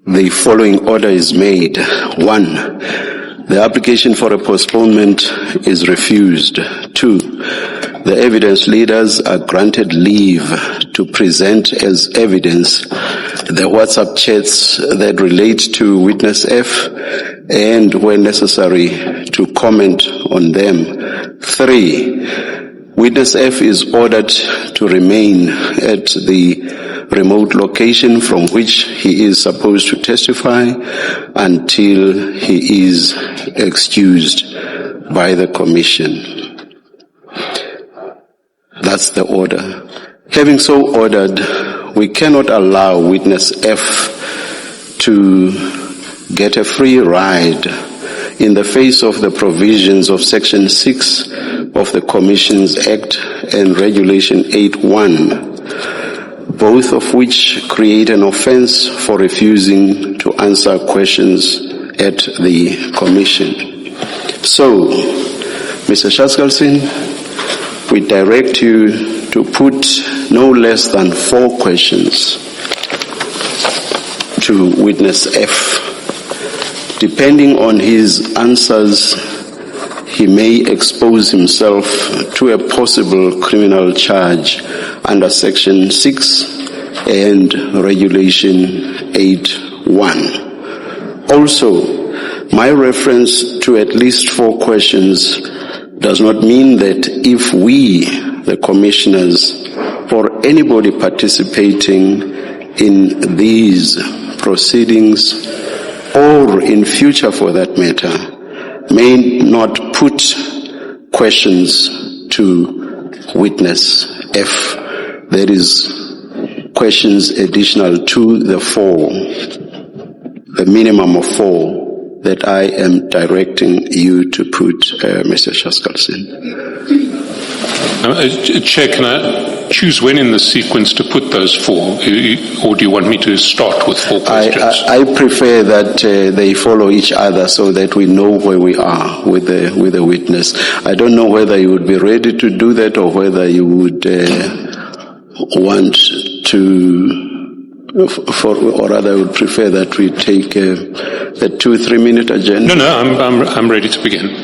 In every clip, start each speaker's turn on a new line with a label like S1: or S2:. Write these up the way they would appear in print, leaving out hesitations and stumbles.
S1: The following order is made. 1. The application for a postponement is refused. 2. The evidence leaders are granted leave to present as evidence the WhatsApp chats that relate to witness F and, when necessary, to comment on them. 3. Witness F is ordered to remain at the remote location from which he is supposed to testify until he is excused by the Commission. That's the order. Having so ordered, we cannot allow witness F to get a free ride in the face of the provisions of Section 6 of the Commissions Act and Regulation 8.1, both of which create an offense for refusing to answer questions at the Commission. So, Mr. Shaskalsin, we direct you to put no less than 4 questions to witness F. Depending on his answers, he may expose himself to a possible criminal charge under Section 6 and Regulation 8.1. Also, my reference to at least 4 questions does not mean that if we, the commissioners, or anybody participating in these proceedings, or in future for that matter, may not put questions to witness F. There is questions additional to the 4, the minimum of 4 that I am directing you to put, Mr. Shaskalsin.
S2: Chair, can I choose when in the sequence to put those 4, or do you want me to start with 4 questions?
S1: I prefer that they follow each other so that we know where we are with the witness. I don't know whether you would be ready to do that or whether you would want to, or rather I would prefer that we take a 2-3 minute agenda.
S2: No, I'm ready to begin.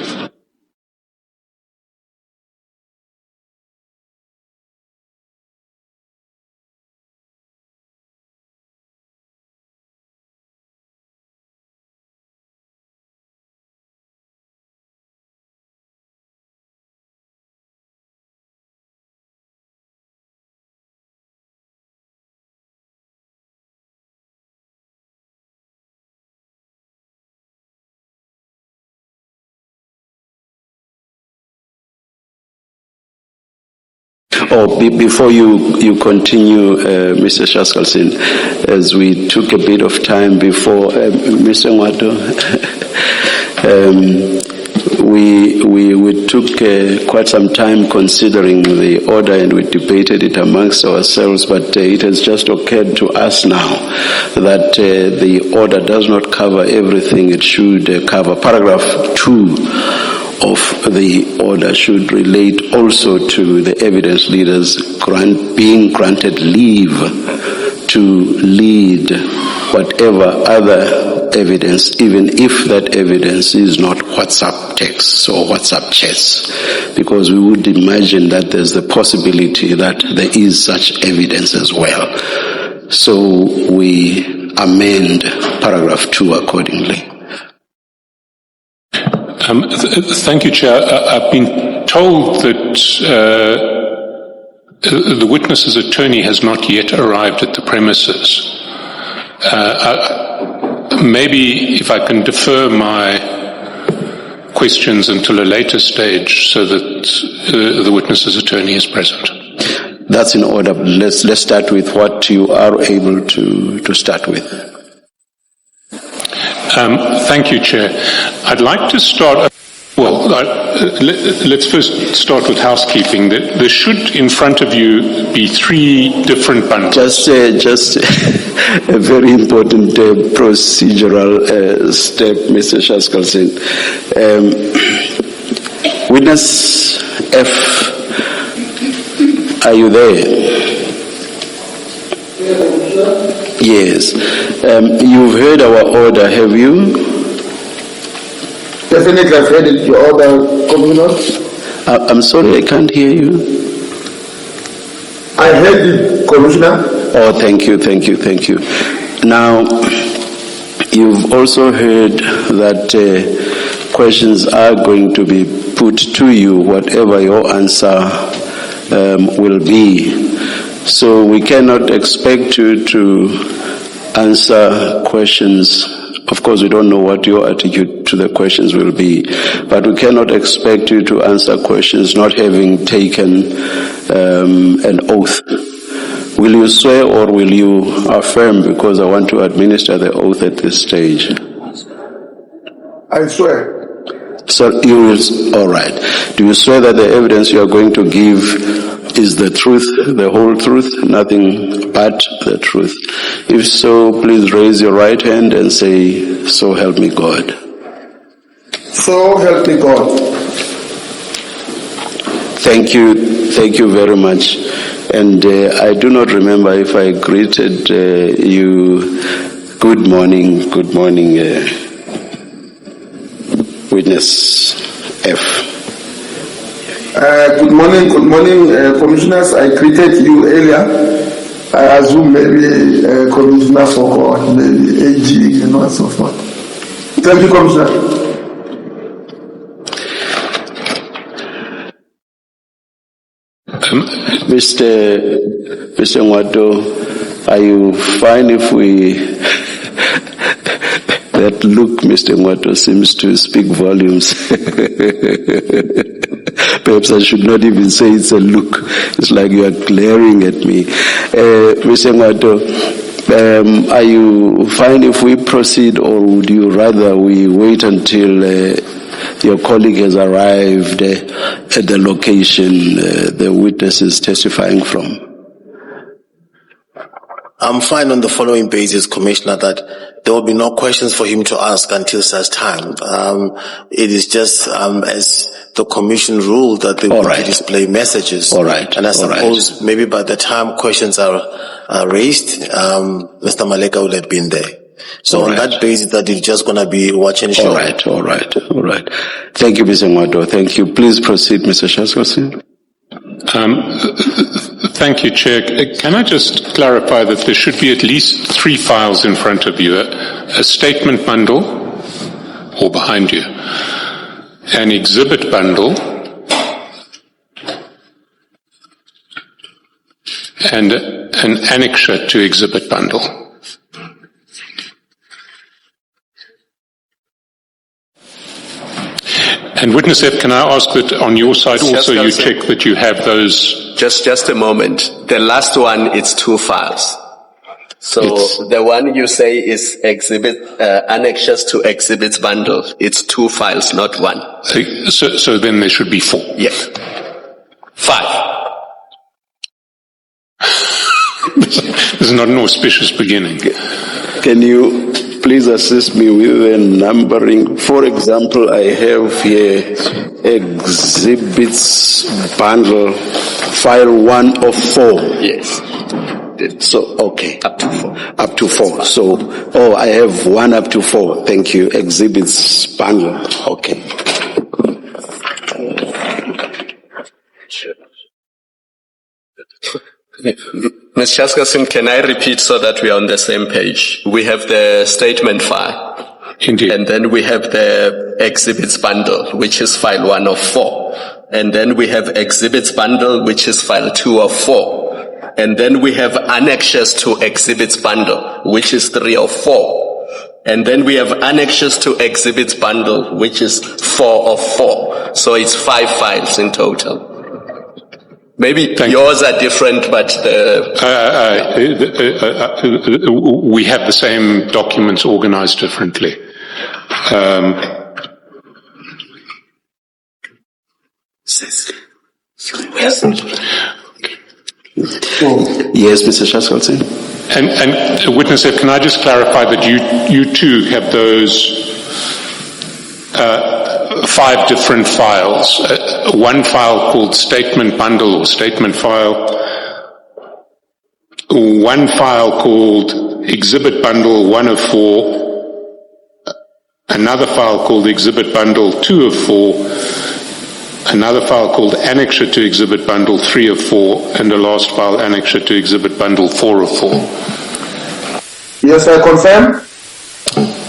S1: Before you continue, Mr. Shaskalsin, as we took a bit of time before, Mr. Ngwato, we took quite some time considering the order and we debated it amongst ourselves, but it has just occurred to us now that the order does not cover everything it should cover. Paragraph 2 of the order should relate also to the evidence leaders being granted leave to lead whatever other evidence, even if that evidence is not WhatsApp texts or WhatsApp chats, because we would imagine that there's the possibility that there is such evidence as well. So we amend paragraph 2 accordingly.
S2: Thank you, Chair. I've been told that the witness's attorney has not yet arrived at the premises. Maybe if I can defer my questions until a later stage so that the witness's attorney is present.
S1: That's in order. Let's start with what you are able to start with.
S2: Thank you, Chair. I'd like to start. Well, let's first start with housekeeping. There should, in front of you, be 3 different bundles.
S1: Just a very important procedural step, Mr. Shaskalsin. Witness F, are you there?
S3: Commissioner?
S1: Yes. You've heard our order, have you?
S3: Definitely, I've heard it, your order, Commissioner.
S1: I'm sorry, I can't hear you.
S3: I heard it, Commissioner.
S1: Oh, thank you. Now, you've also heard that questions are going to be put to you, whatever your answer will be. So we cannot expect you to answer questions. Of course, we don't know what your attitude to the questions will be, but we cannot expect you to answer questions not having taken an oath. Will you swear or will you affirm? Because I want to administer the oath at this stage.
S3: I swear.
S1: So you will, all right. Do you swear that the evidence you are going to give is the truth, the whole truth, nothing but the truth? If so, please raise your right hand and say, "So help me God."
S3: So help me God.
S1: Thank you very much. And I do not remember if I greeted you. Good morning, Witness F.
S3: Good morning, Commissioners. I greeted you earlier. I assume maybe Commissioner for maybe AG, and so forth. Thank you, Commissioner.
S1: Mr. Ngwato, are you fine if we... That look, Mr. Ngwato, seems to speak volumes. Perhaps I should not even say it's a look. It's like you are glaring at me. Mr. Ngwato, are you fine if we proceed, or would you rather we wait until your colleague has arrived at the location the witness is testifying from?
S4: I'm fine on the following basis, Commissioner, that there will be no questions for him to ask until such time. It is just as the Commission ruled that they would display messages.
S1: All right.
S4: And I suppose maybe by the time questions are raised, Mr. Maleka will have been there. So on that basis, that it's just going to be watch and show.
S1: All right. Thank you, Mr. Ngwato. Thank you. Please proceed, Mr. Shaskosin.
S2: Thank you, Chair. Can I just clarify that there should be at least 3 files in front of you, a statement bundle, or behind you, an exhibit bundle, and an annexure to exhibit bundle. And Witness F, can I ask that on your side also you check that you have those?
S5: Just a moment. The last one is 2 files. So the one you say is exhibit annexures to exhibits bundle. It's 2 files, not 1.
S2: So then there should be 4.
S5: Yes. 5.
S2: This is not an auspicious beginning.
S1: Can you please assist me with the numbering? For example, I have here exhibits bundle file 1 of 4.
S5: Yes.
S1: So, okay.
S5: Up to 4.
S1: Up to 4. So, I have 1 up to 4. Thank you. Exhibits bundle. Okay.
S5: Ms. Shaskasin, can I repeat so that we are on the same page? We have the statement file.
S2: Indeed.
S5: And then we have the exhibits bundle, which is file 1 of 4. And then we have exhibits bundle, which is file 2 of 4. And then we have annexures to exhibits bundle, which is 3 of 4. And then we have annexures to exhibits bundle, which is 4 of 4. So it's 5 files in total. Maybe yours are different, but
S2: we have the same documents organized differently.
S1: Yes, Mr. Shaskolson.
S2: And Witness, can I just clarify that you too have those 5 different files, one file called statement bundle or statement file, one file called Exhibit Bundle 1 of 4, another file called Exhibit Bundle 2 of 4, another file called Annexure to Exhibit Bundle 3 of 4, and the last file Annexure to Exhibit Bundle 4 of 4.
S3: Yes, I confirm.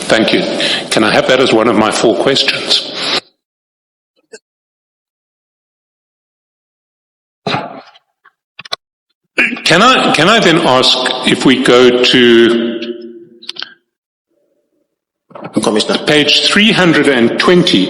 S2: Thank you. Can I have that as one of my 4 questions? Can I then ask if we go to
S4: Commissioner.
S2: page 320?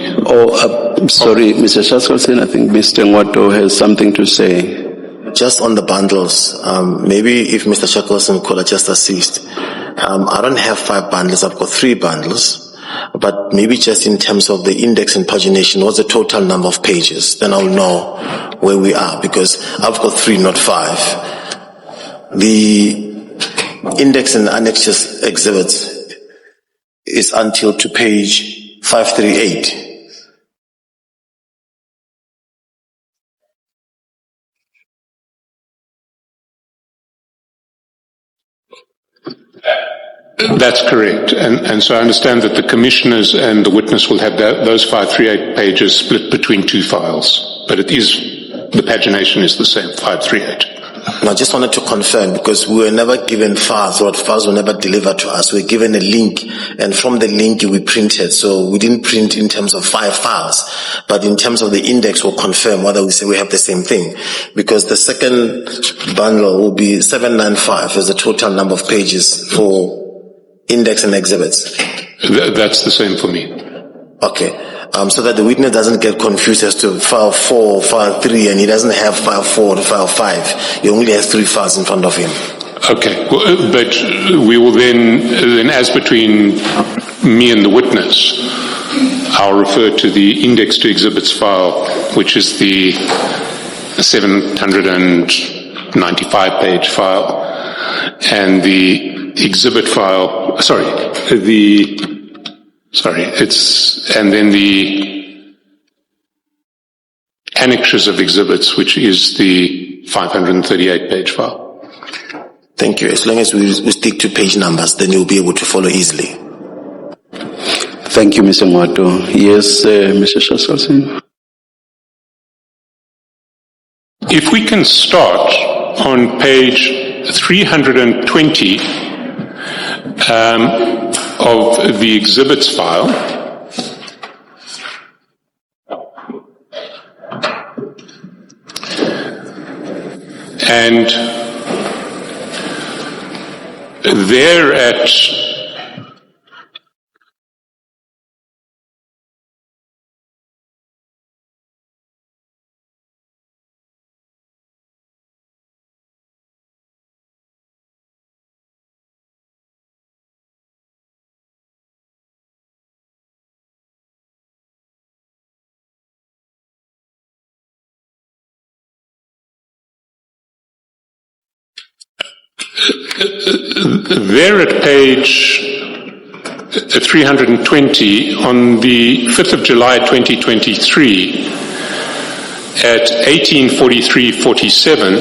S1: Sorry, Mr. Shaskalson, I think Mr. Ngwato has something to say.
S4: Just on the bundles, maybe if Mr. Shackleton could just assist. I don't have 5 bundles, I've got 3 bundles, but maybe just in terms of the index and pagination, what's the total number of pages? Then I'll know where we are, because I've got 3, not 5. The index and annexes exhibits is until to page 538.
S2: That's correct. And so I understand that the commissioners and the witness will have those 538 pages split between 2 files. But it is, the pagination is the same, 538.
S4: I just wanted to confirm, because we were never given files, or files were never delivered to us. We were given a link, and from the link we printed. So we didn't print in terms of 5 files, but in terms of the index we'll confirm whether we say we have the same thing. Because the second bundle will be 795 as the total number of pages for index and exhibits.
S2: That's the same for me.
S4: Okay. So that the witness doesn't get confused as to file 4, file 3, and he doesn't have file 4 to file 5. He only has 3 files in front of him.
S2: Okay. Well, but we will then as between me and the witness, I'll refer to the index to exhibits file, which is the 795 page file, and the exhibit file, and then the annexures of exhibits, which is the 538 page file.
S4: Thank you. As long as we stick to page numbers, then you'll be able to follow easily.
S1: Thank you, Mr. Ngwato. Yes, Mr. Shaskalson.
S2: If we can start on page 320 of the exhibits file, and there at page 320 on the 5th of July 2023 at 18:43:47,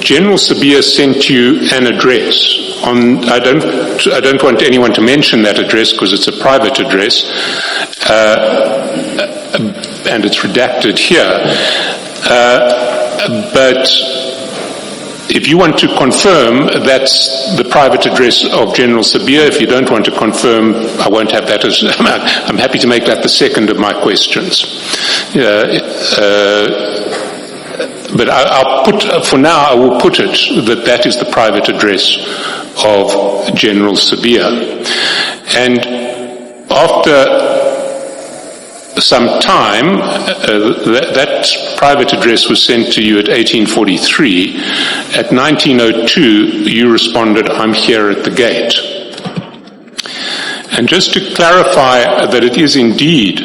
S2: General Sabia sent you an address. I don't want anyone to mention that address because it's a private address, and it's redacted here. But if you want to confirm, that's the private address of General Sabia. If you don't want to confirm, I won't have that as, I'm happy to make that the second of my questions. But I'll put, for now, I will put it that is the private address of General Sabia. And after some time, that private address was sent to you at 18:43. At 19:02, you responded, "I'm here at the gate." And just to clarify that it is indeed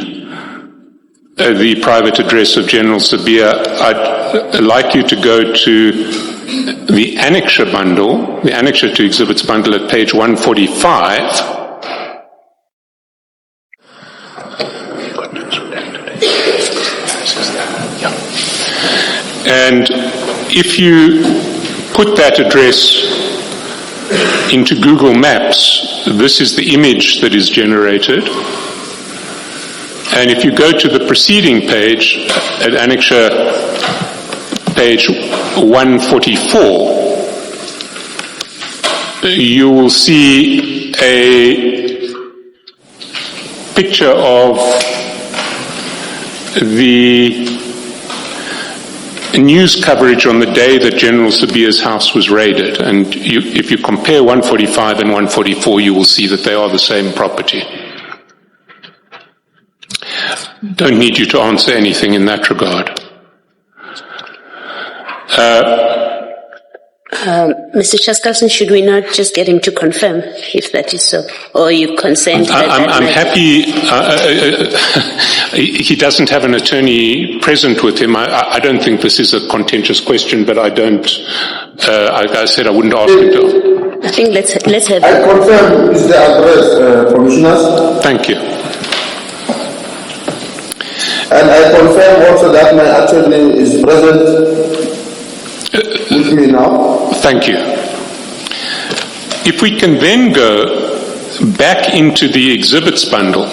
S2: the private address of General Sabia, I'd like you to go to the annexure bundle, the annexure to exhibits bundle at page 145. And if you put that address into Google Maps, this is the image that is generated. And if you go to the preceding page, at annexure page 144, you will see a picture of the news coverage on the day that General Sabia's house was raided. And if you compare 145 and 144, you will see that they are the same property. Don't need you to answer anything in that regard.
S6: Mr. Chaskalson, should we not just get him to confirm if that is so? Or you consent that
S2: I'm happy. He doesn't have an attorney present with him. I don't think this is a contentious question, but I don't. I said I wouldn't ask him to.
S6: I think let's have.
S3: I confirm is the address, Commissioners.
S2: Thank you.
S3: And I confirm also that my attorney is present with me now.
S2: Thank you. If we can then go back into the exhibits bundle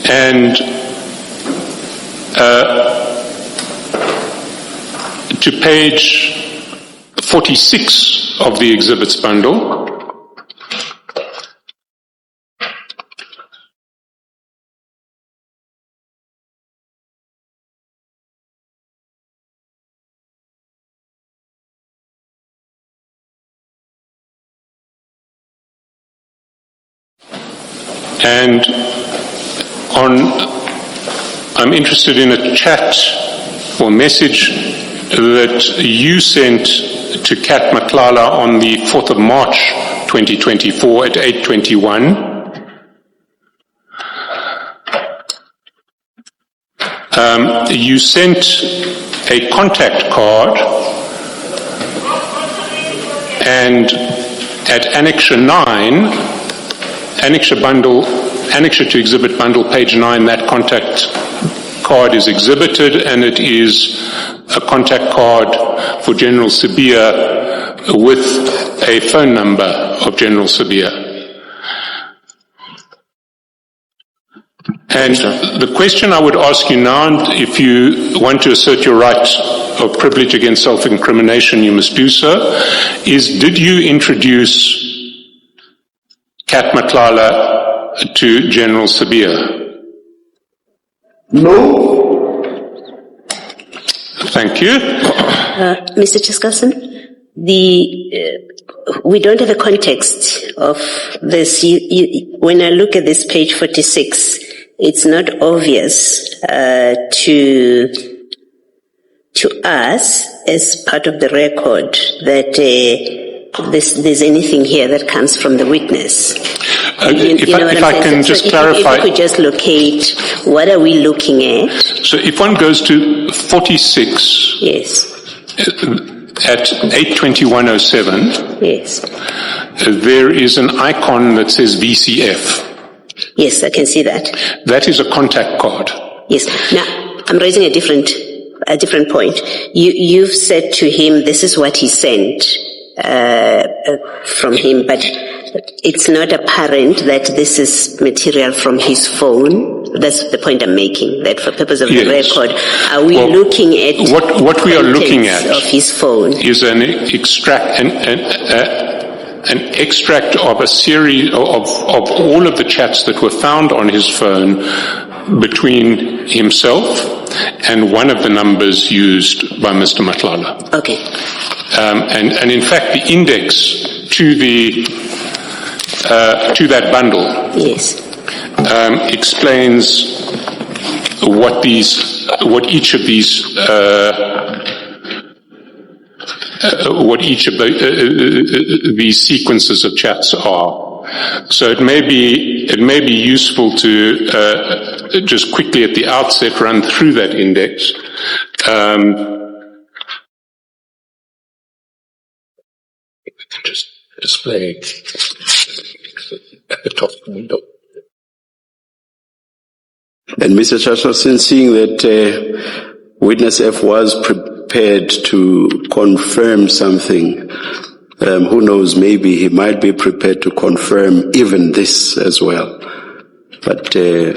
S2: and to page 46 of the exhibits bundle, and I'm interested in a chat or message that you sent to Kat Matlala on the 4th of March 2024 at 8:21. You sent a contact card, and at Annexure 9, Annexure to Exhibit Bundle, page 9, that contact card is exhibited, and it is a contact card for General Sabia with a phone number of General Sabia. And the question I would ask you now, if you want to assert your right of privilege against self-incrimination, you must do so, is did you introduce Kat Matlala to General Sabia?
S3: No.
S2: Thank you.
S6: Mr. Chaskalson, we don't have a context of this. When I look at this page 46, it's not obvious to us as part of the record that there's anything here that comes from the witness.
S2: If I can just clarify.
S6: If we could just locate, what are we looking at?
S2: So if one goes to 46.
S6: Yes.
S2: At 82107.
S6: Yes.
S2: There is an icon that says VCF.
S6: Yes, I can see that.
S2: That is a contact card.
S6: Yes. Now, I'm raising a different point. You've said to him, this is what he sent from him, but it's not apparent that this is material from his phone. That's the point I'm making, that for purpose of the record, are we looking at
S2: what we are looking at
S6: of his phone
S2: is an extract of a series of all of the chats that were found on his phone between himself and one of the numbers used by Mr. Matlala.
S6: Okay.
S2: And in fact, the index to that bundle,
S6: yes,
S2: explains what each of these sequences of chats are. So it may be useful to just quickly at the outset run through that index.
S7: Just display at the top window.
S1: And Mr. Chaskalson, seeing that Witness F was prepared to confirm something. Who knows, maybe he might be prepared to confirm even this as well. But go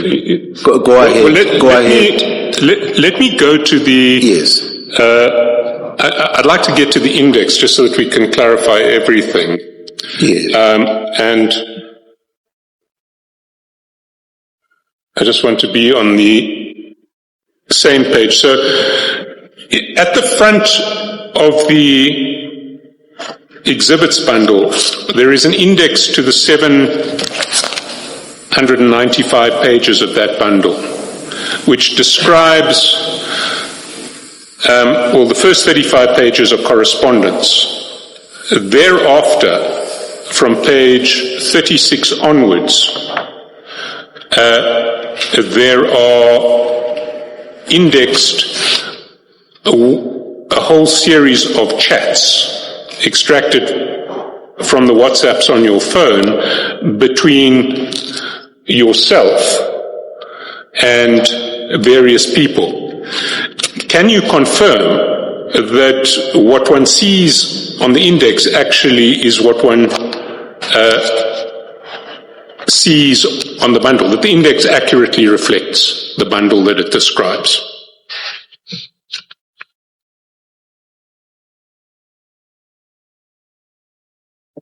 S1: ahead. Go ahead.
S2: Let me go to the...
S1: Yes.
S2: I'd like to get to the index just so that we can clarify everything.
S1: Yes.
S2: And I just want to be on the same page. So at the front of the exhibits bundle, there is an index to the 795 pages of that bundle, which describes, well, the first 35 pages are correspondence. Thereafter, from page 36 onwards, there are indexed a whole series of chats extracted from the WhatsApps on your phone between yourself and various people. Can you confirm that what one sees on the index actually is what one sees on the bundle, that the index accurately reflects the bundle that it describes?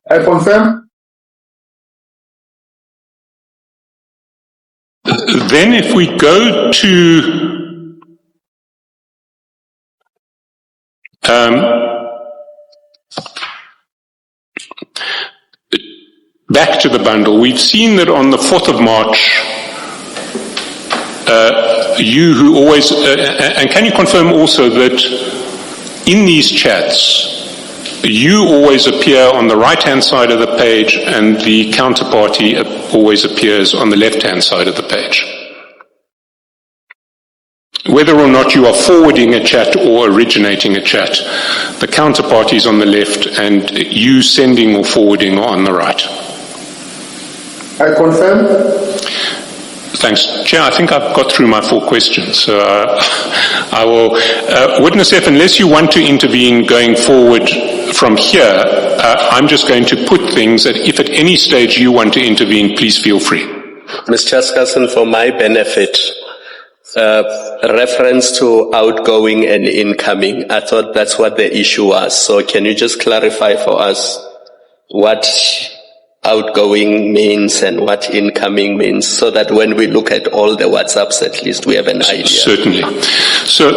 S3: I confirm.
S2: Then if we go to back to the bundle, we've seen that on the 4th of March, you who always, and can you confirm also that in these chats, you always appear on the right-hand side of the page and the counterparty always appears on the left-hand side of the page? Whether or not you are forwarding a chat or originating a chat, the counterparty is on the left and you sending or forwarding are on the right.
S3: I confirm.
S2: Thanks. Chair, I think I've got through my 4 questions. So I will... Witness F, unless you want to intervene going forward from here, I'm just going to put things that if at any stage you want to intervene, please feel free.
S5: Mr. Chairperson, for my benefit, reference to outgoing and incoming, I thought that's what the issue was. So can you just clarify for us what outgoing means and what incoming means, so that when we look at all the WhatsApps, at least we have an idea?
S2: Certainly. So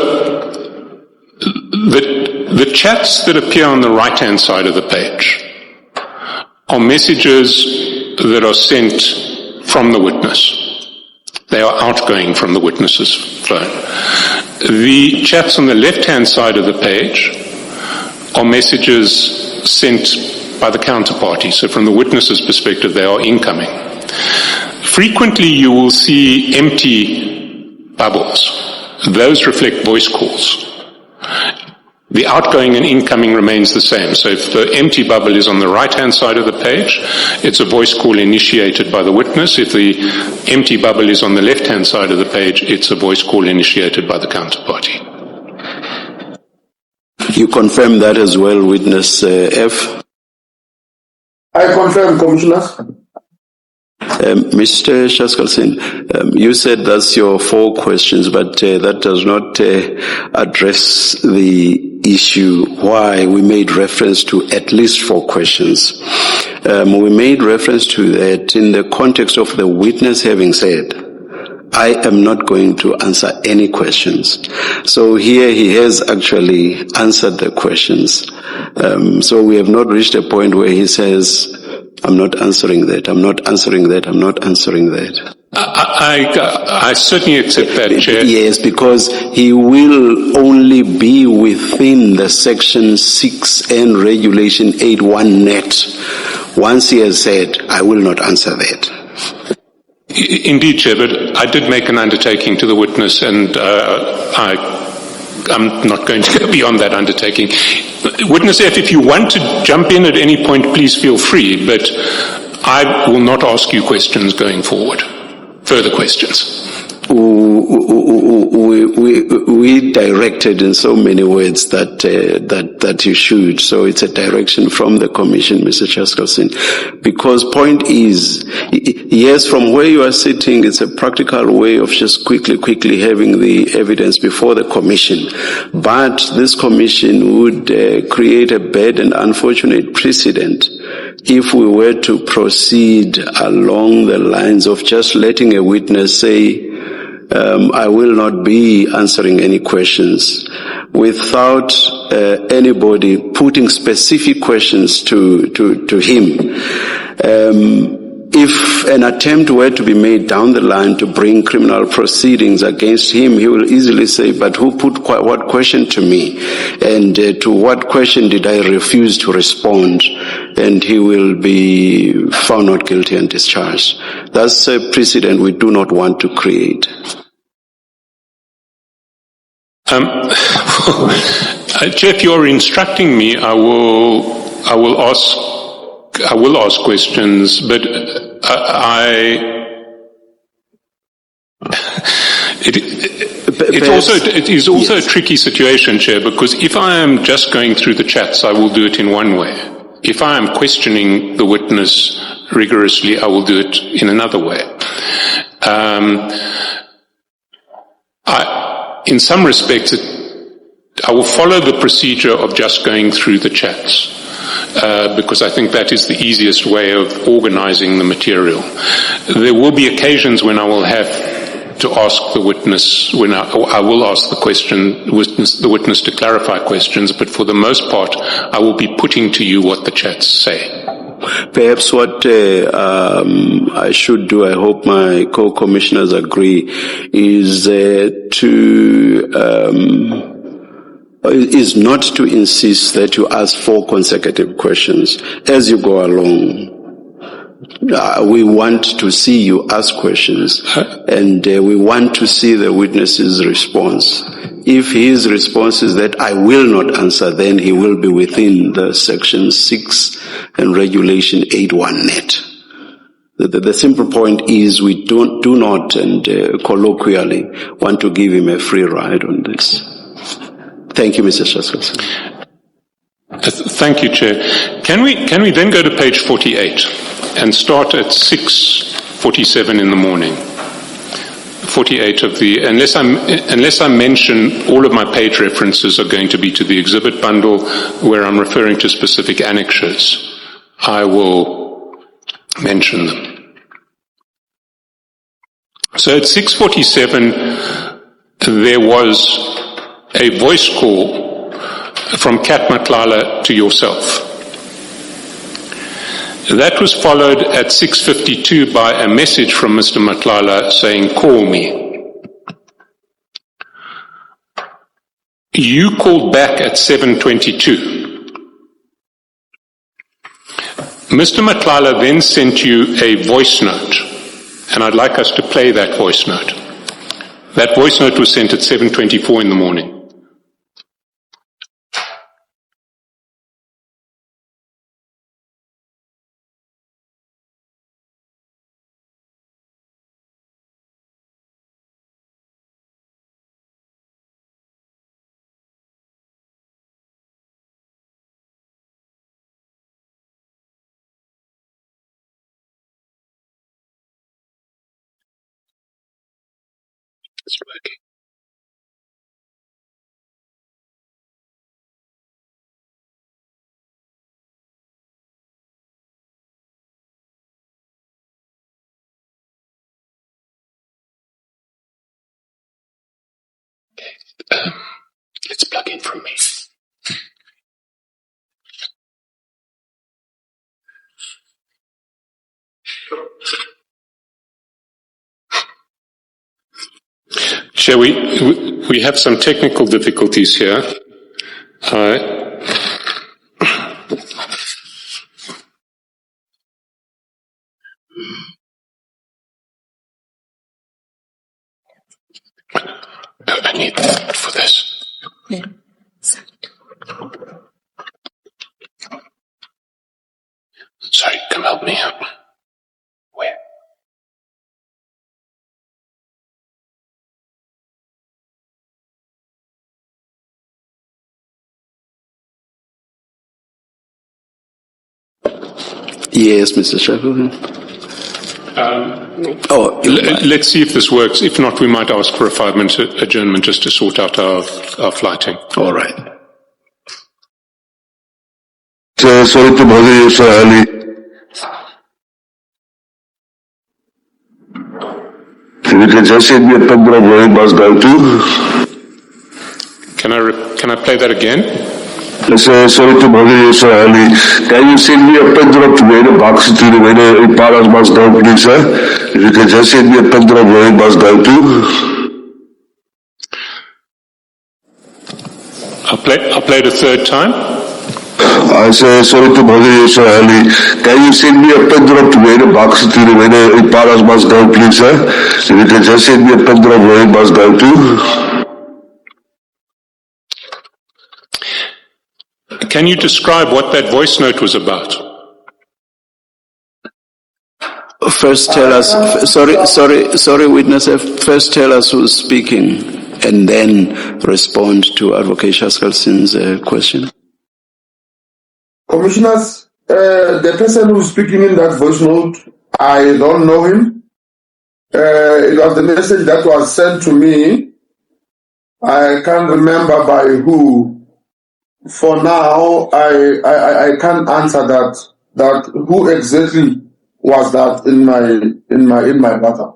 S2: the chats that appear on the right-hand side of the page are messages that are sent from the witness. They are outgoing from the witness's phone. The chats on the left-hand side of the page are messages sent by the counterparty. So from the witness's perspective, they are incoming. Frequently, you will see empty bubbles. Those reflect voice calls. The outgoing and incoming remains the same. So if the empty bubble is on the right-hand side of the page, it's a voice call initiated by the witness. If the empty bubble is on the left-hand side of the page, it's a voice call initiated by the counterparty.
S1: You confirm that as well, Witness F?
S3: I confirm, Commissioner.
S1: Mr. Shaskalsin, you said that's your 4 questions, but that does not address the issue why we made reference to at least 4 questions. We made reference to that in the context of the witness having said, I am not going to answer any questions. So here he has actually answered the questions. So we have not reached a point where he says, I'm not answering that, I'm not answering that, I'm not answering that.
S2: I certainly accept that, Chair.
S1: Yes, because he will only be within the Section 6 and Regulation 8.1 net. Once he has said, I will not answer that.
S2: Indeed, Chair, but I did make an undertaking to the witness, and I'm not going to go beyond that undertaking. Witness F, if you want to jump in at any point, please feel free, but I will not ask you questions going forward. Further questions.
S1: we directed in so many words that you should. So it's a direction from the Commission, Mr. Chaskalson. Because point is, yes, from where you are sitting, it's a practical way of just quickly having the evidence before the Commission. But this Commission would create a bad and unfortunate precedent if we were to proceed along the lines of just letting a witness say, I will not be answering any questions, without anybody putting specific questions to him. If an attempt were to be made down the line to bring criminal proceedings against him, he will easily say, but who put what question to me? And to what question did I refuse to respond? And he will be found not guilty and discharged. That's a precedent we do not want to create.
S2: Jeff, you're instructing me. I will ask questions, but it is also yes. A tricky situation, Chair, because if I am just going through the chats, I will do it in one way. If I am questioning the witness rigorously, I will do it in another way. In some respects, I will follow the procedure of just going through the chats, because I think that is the easiest way of organizing the material. There will be occasions when I will have to ask the witness, I will ask the witness to clarify questions, but for the most part, I will be putting to you what the chats say.
S1: Perhaps what I should do, I hope my co-commissioners agree, is not to insist that you ask 4 consecutive questions as you go along. We want to see you ask questions, and we want to see the witness's response. If his response is that I will not answer, then he will be within the Section 6 and Regulation 8.1 net. The simple point is we do not, and colloquially, want to give him a free ride on this. Thank you, Mr. Chaskalson.
S2: Thank you, Chair. Can we then go to page 48 and start at 6:47 in the morning? 48 of the, unless I mention, all of my page references are going to be to the exhibit bundle where I'm referring to specific annexures. I will mention them. So at 6:47, there was a voice call from Kat Matlala to yourself. That was followed at 6:52 by a message from Mr. Matlala saying, call me. You called back at 7:22. Mr. Matlala then sent you a voice note, and I'd like us to play that voice note. That voice note was sent at 7:24 in the morning. It's working. Let's plug in from me. Shall we have some technical difficulties here. I need that for this. Yeah. Sorry, come help me out. Where?
S1: Yes, Mr. Shackleton.
S2: Let's see if this works. If not, we might ask for a 5-minute adjournment just to sort out our flighting.
S1: All right.
S8: Sorry to bother you so early. You can just send me a picture of where it was going to.
S2: Can I play that again?
S8: Sorry to bother you so early. Can you send me a picture of where the box to the where the Impalas must go, please, sir? If you can just send me a picture of where it must go to.
S2: I'll play it a third time.
S8: I say sorry to bother you so early. Can you send me a picture of where the box to the where the Impalas must go, please, sir? If you can just send me a picture of where it must go to.
S2: Can you describe what that voice note was about?
S1: First tell us, sorry, witness, first tell us who's speaking and then respond to Advocate Shackleton's question.
S3: Commissioners, the person who's speaking in that voice note, I don't know him. It was the message that was sent to me. I can't remember by who. For now, I can't answer that who exactly was that in my brother.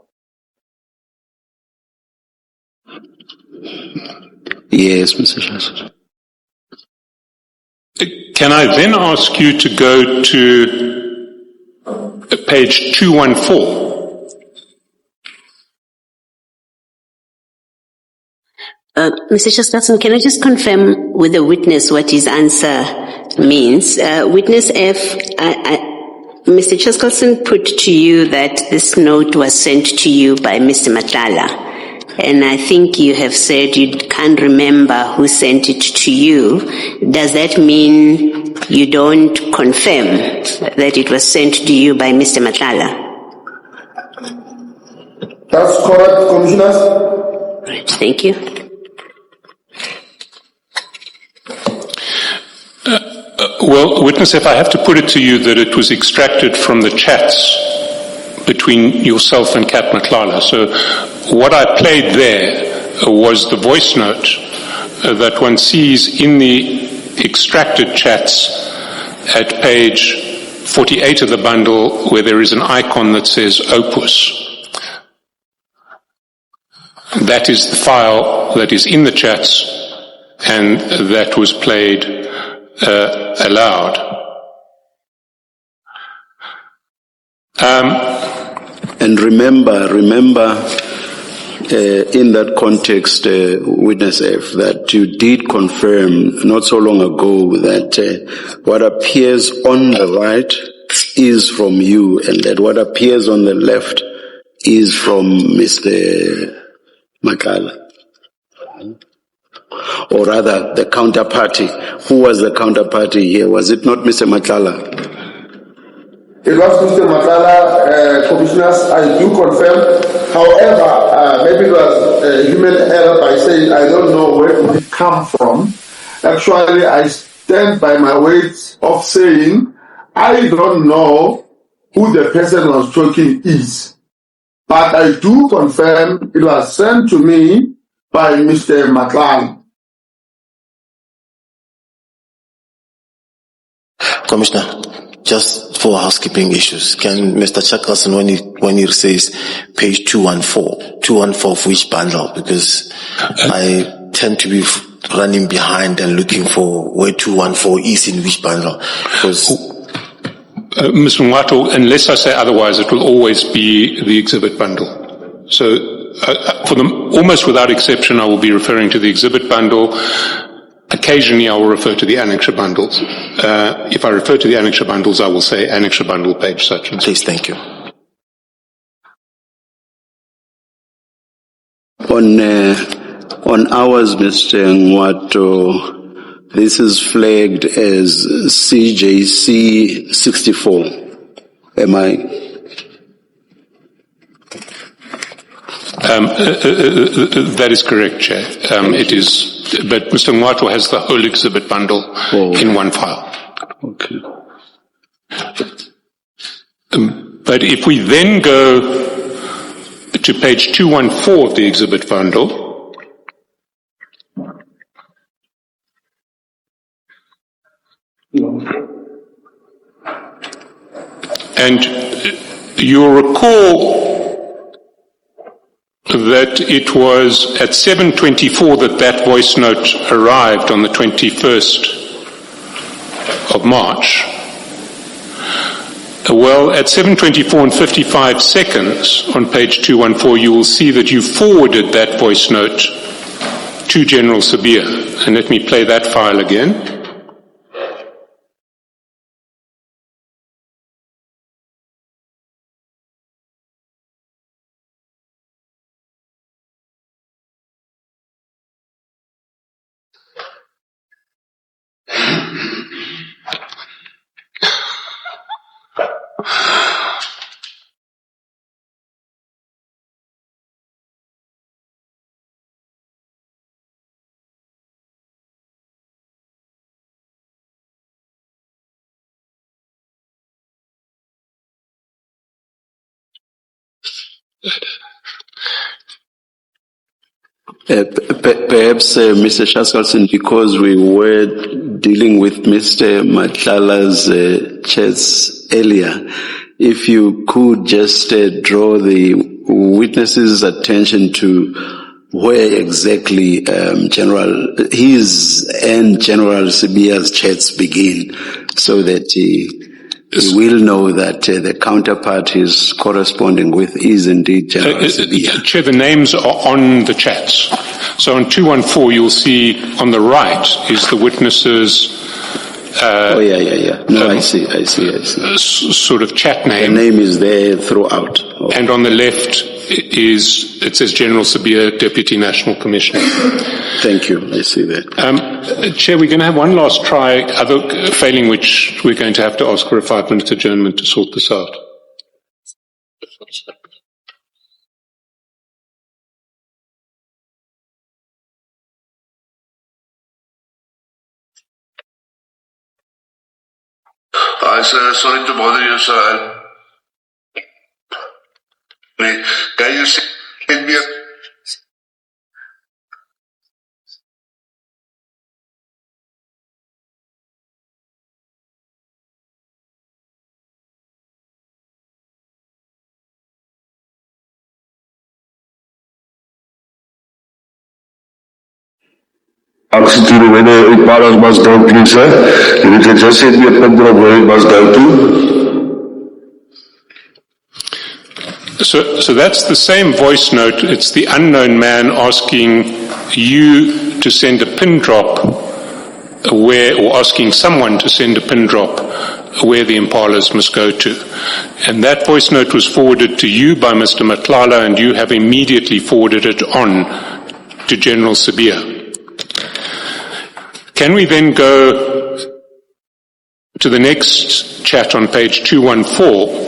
S1: Yes, Mr. Shackleton.
S2: Can I then ask you to go to page 214?
S6: Mr. Shackleton, can I just confirm with the witness what his answer means? Witness F, Mr. Shackleton put to you that this note was sent to you by Mr. Madlanga. And I think you have said you can't remember who sent it to you. Does that mean you don't confirm that it was sent to you by Mr. Madlanga?
S3: That's correct, Commissioners.
S6: Right, thank you.
S2: Well, witness, if I have to put it to you that it was extracted from the chats between yourself and Kat Matlala. So what I played there was the voice note that one sees in the extracted chats at page 48 of the bundle, where there is an icon that says Opus. That is the file that is in the chats, and that was played aloud.
S1: And remember, in that context, Witness F, that you did confirm not so long ago that what appears on the right is from you, and that what appears on the left is from Mr. Makala. Or rather, the counterparty. Who was the counterparty here? Was it not Mr. Makala?
S3: It was Mr. Matlala, Commissioners, I do confirm. However, maybe it was human error by saying I don't know where it did come from. Actually, I stand by my words of saying I don't know who the person was talking is. But I do confirm it was sent to me by Mr. Matlala.
S4: Commissioner, just for housekeeping issues, can Mr. Shackleton, when he says page 214 of which bundle? Because I tend to be running behind and looking for where 214 is in which bundle. Because
S2: Mr. Mwato, unless I say otherwise, it will always be the exhibit bundle. So for them, almost without exception, I will be referring to the exhibit bundle. Occasionally, I will refer to the annexure bundles. If I refer to the annexure bundles, I will say annexure bundle page such and such.
S4: please, thank you.
S1: On ours, Mr. Ngwato, this is flagged as CJC 64. Am I?
S2: That is correct, Chair. It is, but Mr. Ngwato has the whole exhibit bundle in one file.
S1: Okay.
S2: But if we then go to page 214 of the exhibit bundle, and you'll recall that it was at 7:24 that voice note arrived on the 21st of March. Well, at 7:24 and 55 seconds on page 214, you will see that you forwarded that voice note to General Sabia. And let me play that file again.
S1: Perhaps, Mr. Chaskalson, because we were dealing with Mr. Matlala's chats earlier, if you could just draw the witnesses' attention to where exactly his and General Sibia's chats begin, so that he will know that the counterpart he's corresponding with is indeed General Sibia.
S2: Chair, the names are on the chats. So on 214, you'll see on the right is the witnesses.
S1: Yeah. No, I see.
S2: Sort of chat name.
S1: The name is there throughout. Oh.
S2: And on the left it says General Sabia, Deputy National Commissioner.
S1: Thank you. I see that.
S2: Chair, we're going to have one last try, failing which we're going to have to ask for a 5-minute adjournment to sort this out.
S8: Sorry to bother you, sir. Can you send me a... Oxygen, when it powers must go, please, sir. If you can just send me a picture of where it must go to.
S2: So that's the same voice note. It's the unknown man asking you to send a pin drop or asking someone to send a pin drop where the impalas must go to. And that voice note was forwarded to you by Mr. Matlala, and you have immediately forwarded it on to General Sabia. Can we then go to the next chat on page 214?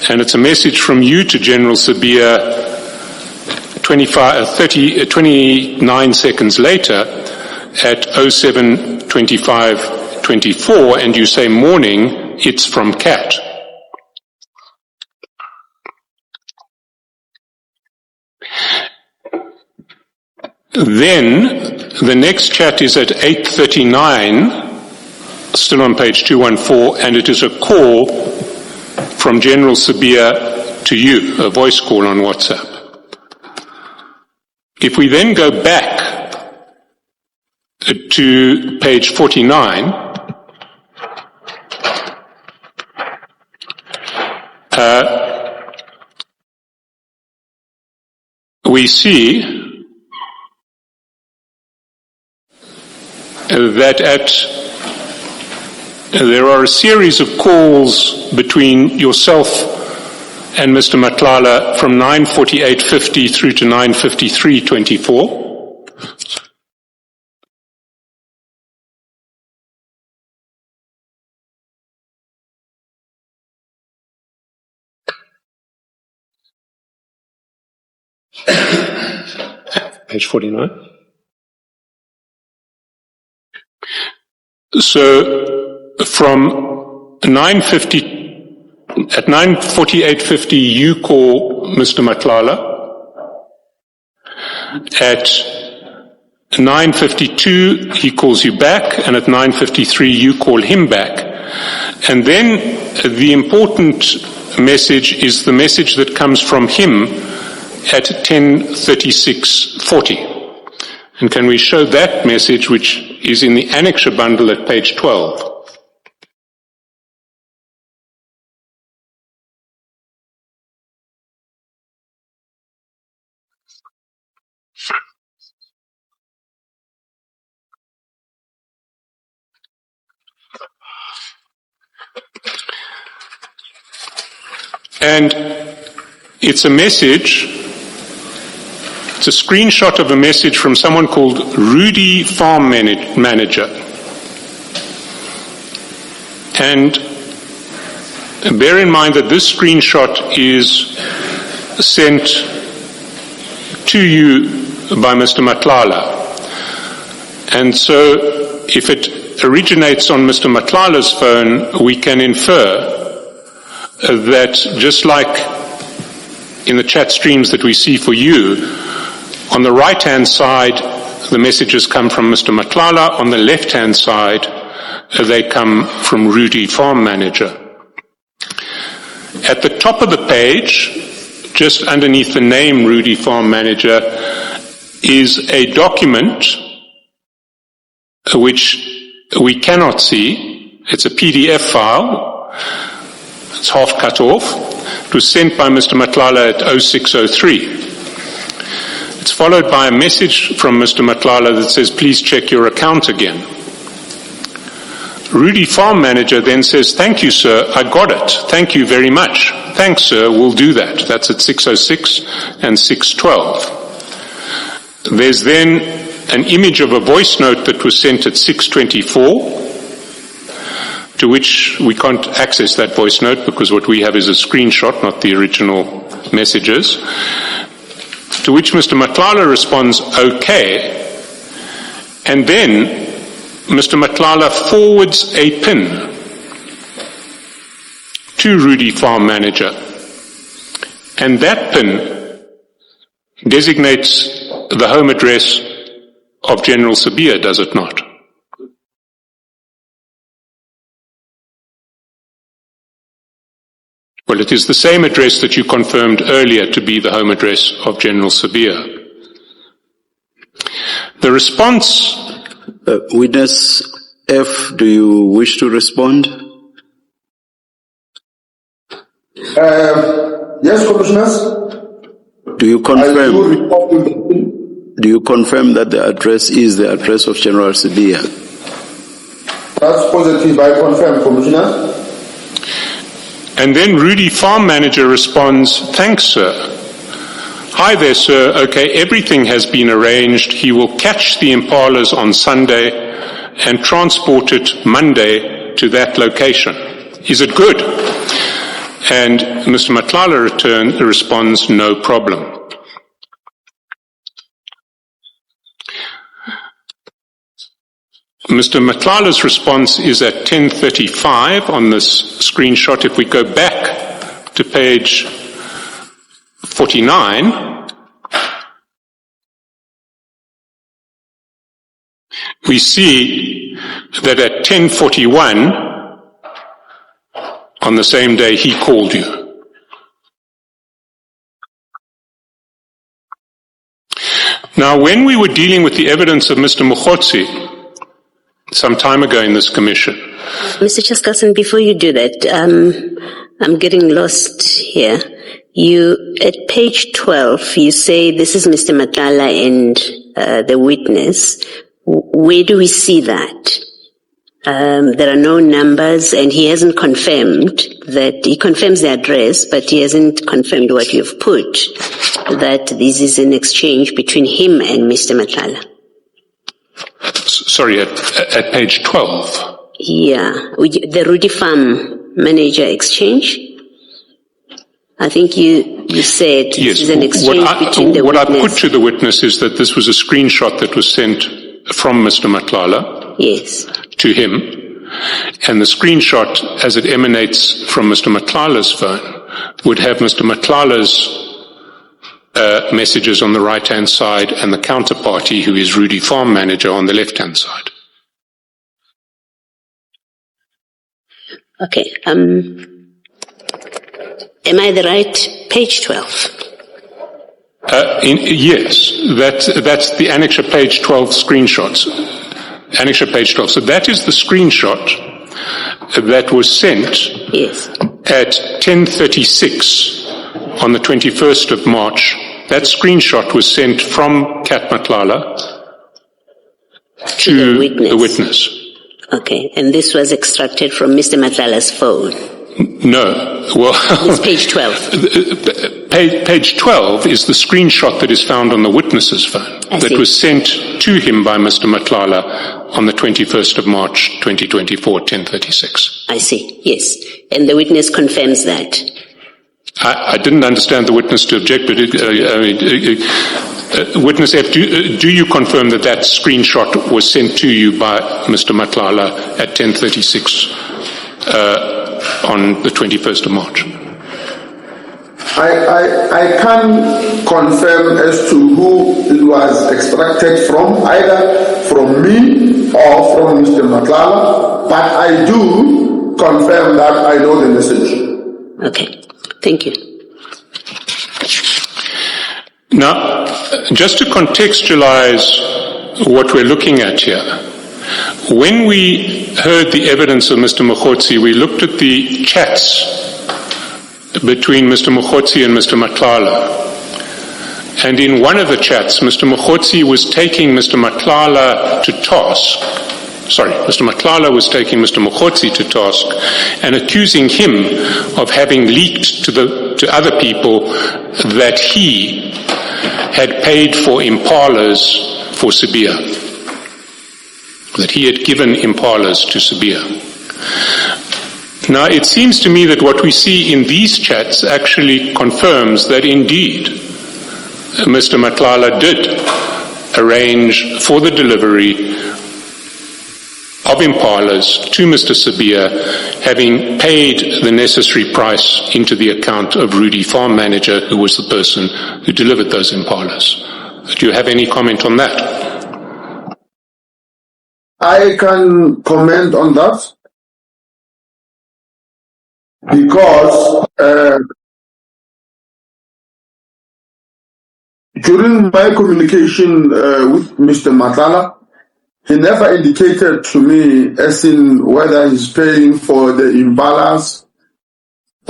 S2: And it's a message from you to General Sabia 29 seconds later at 07:25:24, and you say, "Morning, it's from Cat." Then the next chat is at 8:39, still on page 214, and it is a call from General Sabia to you, a voice call on WhatsApp. If we then go back to page 49, we see that there are a series of calls between yourself and Mr. Matlala from 9:48:50 through to 9:53:24. Page 49. So from 9:50 At 9:48:50, you call Mr. Matlala. At 9:52, he calls you back, and at 9:53, you call him back. And then the important message is the message that comes from him at 10:36:40. And can we show that message, which is in the annexure bundle at page 12? And it's a message, it's a screenshot of a message from someone called Rudy Farm Manager. And bear in mind that this screenshot is sent to you by Mr. Matlala. And so if it originates on Mr. Matlala's phone, we can infer that just like in the chat streams that we see for you, on the right-hand side, the messages come from Mr. Matlala. On the left-hand side, they come from Rudy Farm Manager. At the top of the page, just underneath the name Rudy Farm Manager, is a document which we cannot see. It's a PDF file. It's half cut off. It was sent by Mr. Matlala at 06:03. It's followed by a message from Mr. Matlala that says, please check your account again. Rudy Farm Manager then says, thank you, sir, I got it. Thank you very much. Thanks, sir, we'll do that. That's at 6:06 and 6:12. There's then an image of a voice note that was sent at 6:24, to which we can't access that voice note because what we have is a screenshot, not the original messages. To which Mr. Matlala responds, okay. And then Mr. Matlala forwards a pin to Rudy Farm Manager. And that pin designates the home address of General Sabia, does it not? Well, it is the same address that you confirmed earlier to be the home address of General Sabia. The response...
S1: Witness F, do you wish to respond?
S3: Yes, Commissioners.
S1: Do you confirm? Do you confirm that the address is the address of General Sabia?
S3: That's positive. I confirm, Commissioner.
S2: And then Rudy Farm Manager responds, thanks, sir. Hi there, sir. Okay, everything has been arranged. He will catch the Impalas on Sunday and transport it Monday to that location. Is it good? And Mr. Matlala responds, no problem. Mr. Matlala's response is at 10:35 on this screenshot. If we go back to page 49, we see that at 10:41 on the same day he called you. Now, when we were dealing with the evidence of Mr. Mokgotsi some time ago in this commission.
S6: Mr. Chaskalson, before you do that, I'm getting lost here. At page 12, you say this is Mr. Matlala and the witness. Where do we see that? There are no numbers, and he hasn't confirmed that, he confirms the address, but he hasn't confirmed what you've put, that this is an exchange between him and Mr. Matlala.
S2: Sorry, at page 12.
S6: Yeah, the Rudy Farm Manager exchange. I think you said
S2: yes,
S6: this is an exchange between the
S2: what
S6: witness.
S2: I put to the witness is that this was a screenshot that was sent from Mr. Matlala
S6: yes.
S2: to him, and the screenshot, as it emanates from Mr. Matlala's phone, would have Mr. Matlala's messages on the right-hand side and the counterparty, who is Rudy Farm Manager, on the left-hand side.
S6: Okay. Am I the right page 12?
S2: Yes, that's the Annexure page 12 screenshots. Annexure page 12. So that is the screenshot that was sent at 10:36 on the 21st of March. That screenshot was sent from Kat Matlala to the witness.
S6: Okay, and this was extracted from Mr. Matlala's phone?
S2: No. Well,
S6: it's page 12.
S2: Page 12 is the screenshot that is found on the witness's phone that was sent to him by Mr. Matlala on the 21st of March 2024, 10:36.
S6: I see, yes. And the witness confirms that?
S2: I didn't understand the witness to object, but Witness F, do you confirm that that screenshot was sent to you by Mr. Matlala at 10:36 on the 21st of March?
S3: I can confirm as to who it was extracted from, either from me or from Mr. Matlala, but I do confirm that I know the message.
S6: Okay, thank you.
S2: Now, just to contextualize what we're looking at here, when we heard the evidence of Mr. Mokgotsi, we looked at the chats between Mr. Mokgotsi and Mr. Matlala. And in one of the chats, Mr. Mokgotsi was taking Mr. Matlala to task. Mr. Matlala was taking Mr. Mokgotsi to task and accusing him of having leaked to other people that he had paid for Impalas for Sibia, that he had given Impalas to Sibia. Now, it seems to me that what we see in these chats actually confirms that indeed Mr. Matlala did arrange for the delivery of Impalas to Mr. Sibia, having paid the necessary price into the account of Rudy Farm Manager, who was the person who delivered those Impalas. Do you have any comment on that?
S3: I can comment on that because during my communication with Mr. Matlala, he never indicated to me as in whether he's paying for the Impalas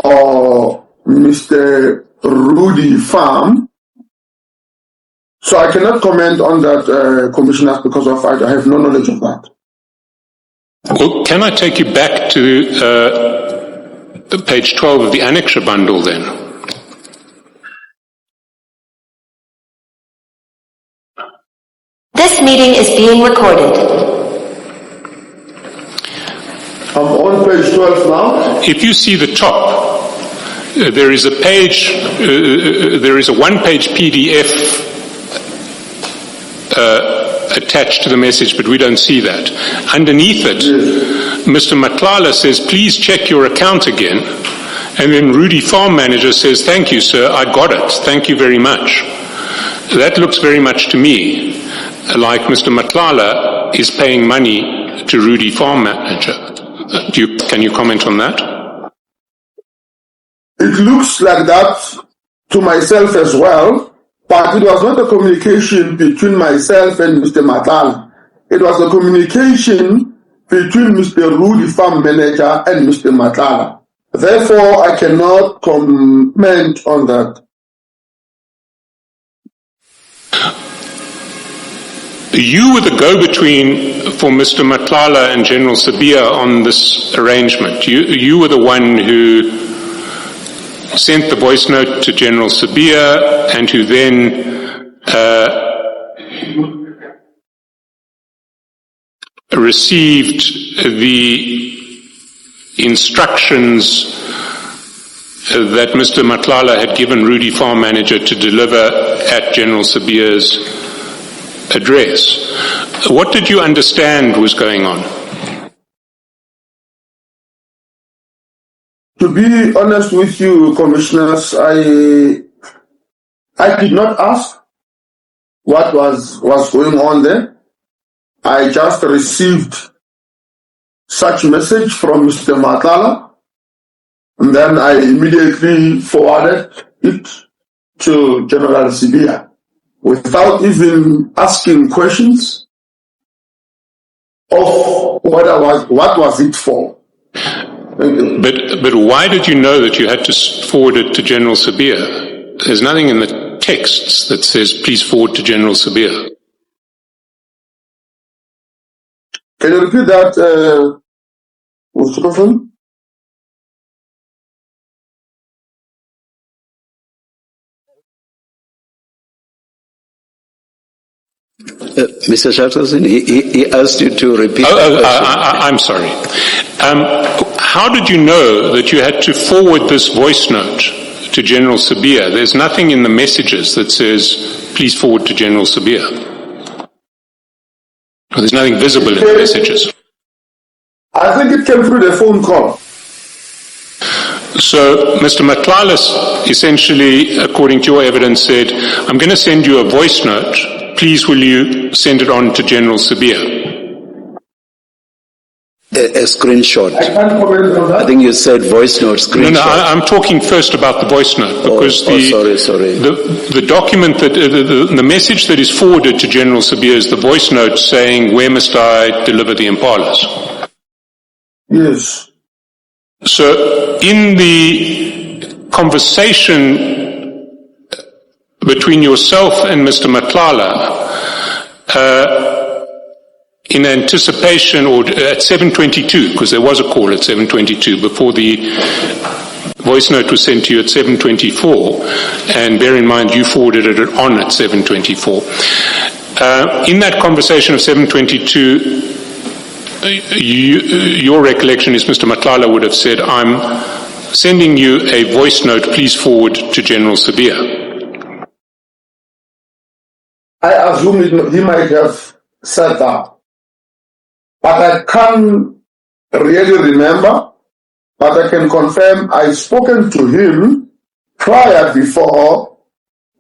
S3: or Mr. Rudy Farm. So I cannot comment on that, Commissioner, because I have no knowledge of that.
S2: Well, can I take you back to page 12 of the Annexure bundle then?
S9: This meeting is being recorded.
S3: I'm on page 12 now.
S2: If you see the top, there is a page, there is a one-page PDF attached to the message, but we don't see that. Underneath it, Mr. Matlala says, please check your account again. And then Rudy Farm Manager says, thank you, sir, I got it. Thank you very much. That looks very much to me like Mr. Matlala is paying money to Rudy Farm Manager. Can you comment on that?
S3: It looks like that to myself as well, but it was not a communication between myself and Mr. Matlala. It was a communication between Mr. Rudy Farm Manager and Mr. Matlala. Therefore, I cannot comment on that.
S2: You were the go-between for Mr. Matlala and General Sibia on this arrangement. You were the one who sent the voice note to General Sibia and who then received the instructions that Mr. Matlala had given Rudy Farm Manager to deliver at General Sibia's address. What did you understand was going on?
S3: To be honest with you, commissioners, I did not ask what was going on there. I just received such message from Mr. Madlanga, and then I immediately forwarded it to General Sibia without even asking questions of what was it for.
S2: But why did you know that you had to forward it to General Sibia? There's nothing in the texts that says please forward to General Sibia.
S3: Can you repeat that, Mr. President?
S1: Mr. Shatterson, he asked you to repeat the question.
S2: I'm sorry. How did you know that you had to forward this voice note to General Sibia? There's nothing in the messages that says, please forward to General Sibia. There's nothing visible in the messages.
S3: I think it came through the phone call.
S2: So Mr. Matlalas essentially, according to your evidence, said, I'm going to send you a voice note. Please will you send it on to General Sibia?
S1: A screenshot.
S3: I can't comment on that.
S1: I think you said voice note screenshot.
S2: No, I'm talking first about the voice note because
S1: sorry.
S2: The document that the message that is forwarded to General Sibia is the voice note saying, where must I deliver the impalas?
S3: Yes.
S2: So in the conversation between yourself and Mr. Matlala, in anticipation, or at 7:22, because there was a call at 7:22 before the voice note was sent to you at 7:24, and bear in mind you forwarded it on at 7:24. In that conversation of 7:22, your recollection is Mr. Matlala would have said, I'm sending you a voice note, please forward to General Sibia.
S3: I assume he might have said that. But I can't really remember. But I can confirm I've spoken to him before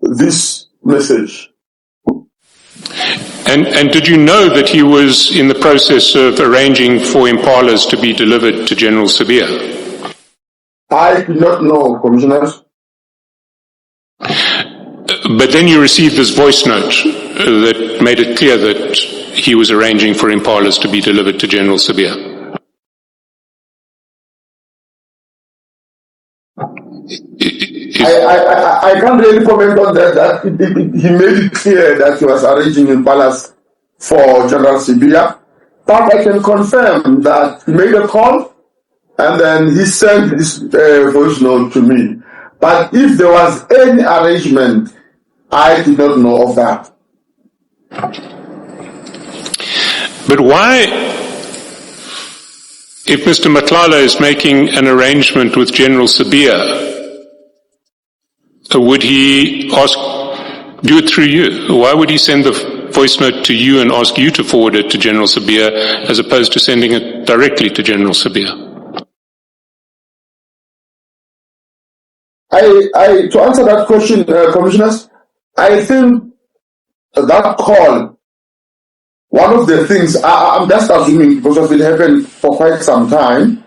S3: this message.
S2: And did you know that he was in the process of arranging for impalas to be delivered to General Sibia?
S3: I did not know, Commissioners.
S2: But then you received this voice note that made it clear that he was arranging for impalas to be delivered to General Sibia.
S3: I can't really comment on that. He made it clear that he was arranging impalas for General Sibia. But I can confirm that he made a call and then he sent this voice note to me. But if there was any arrangement, I did not know of that.
S2: But why, if Mr. Matlala is making an arrangement with General Sibia, would he do it through you? Why would he send the voice note to you and ask you to forward it to General Sibia as opposed to sending it directly to General Sibia?
S3: To answer that question, Commissioners, I think that call, one of the things, I'm just assuming because it happened for quite some time,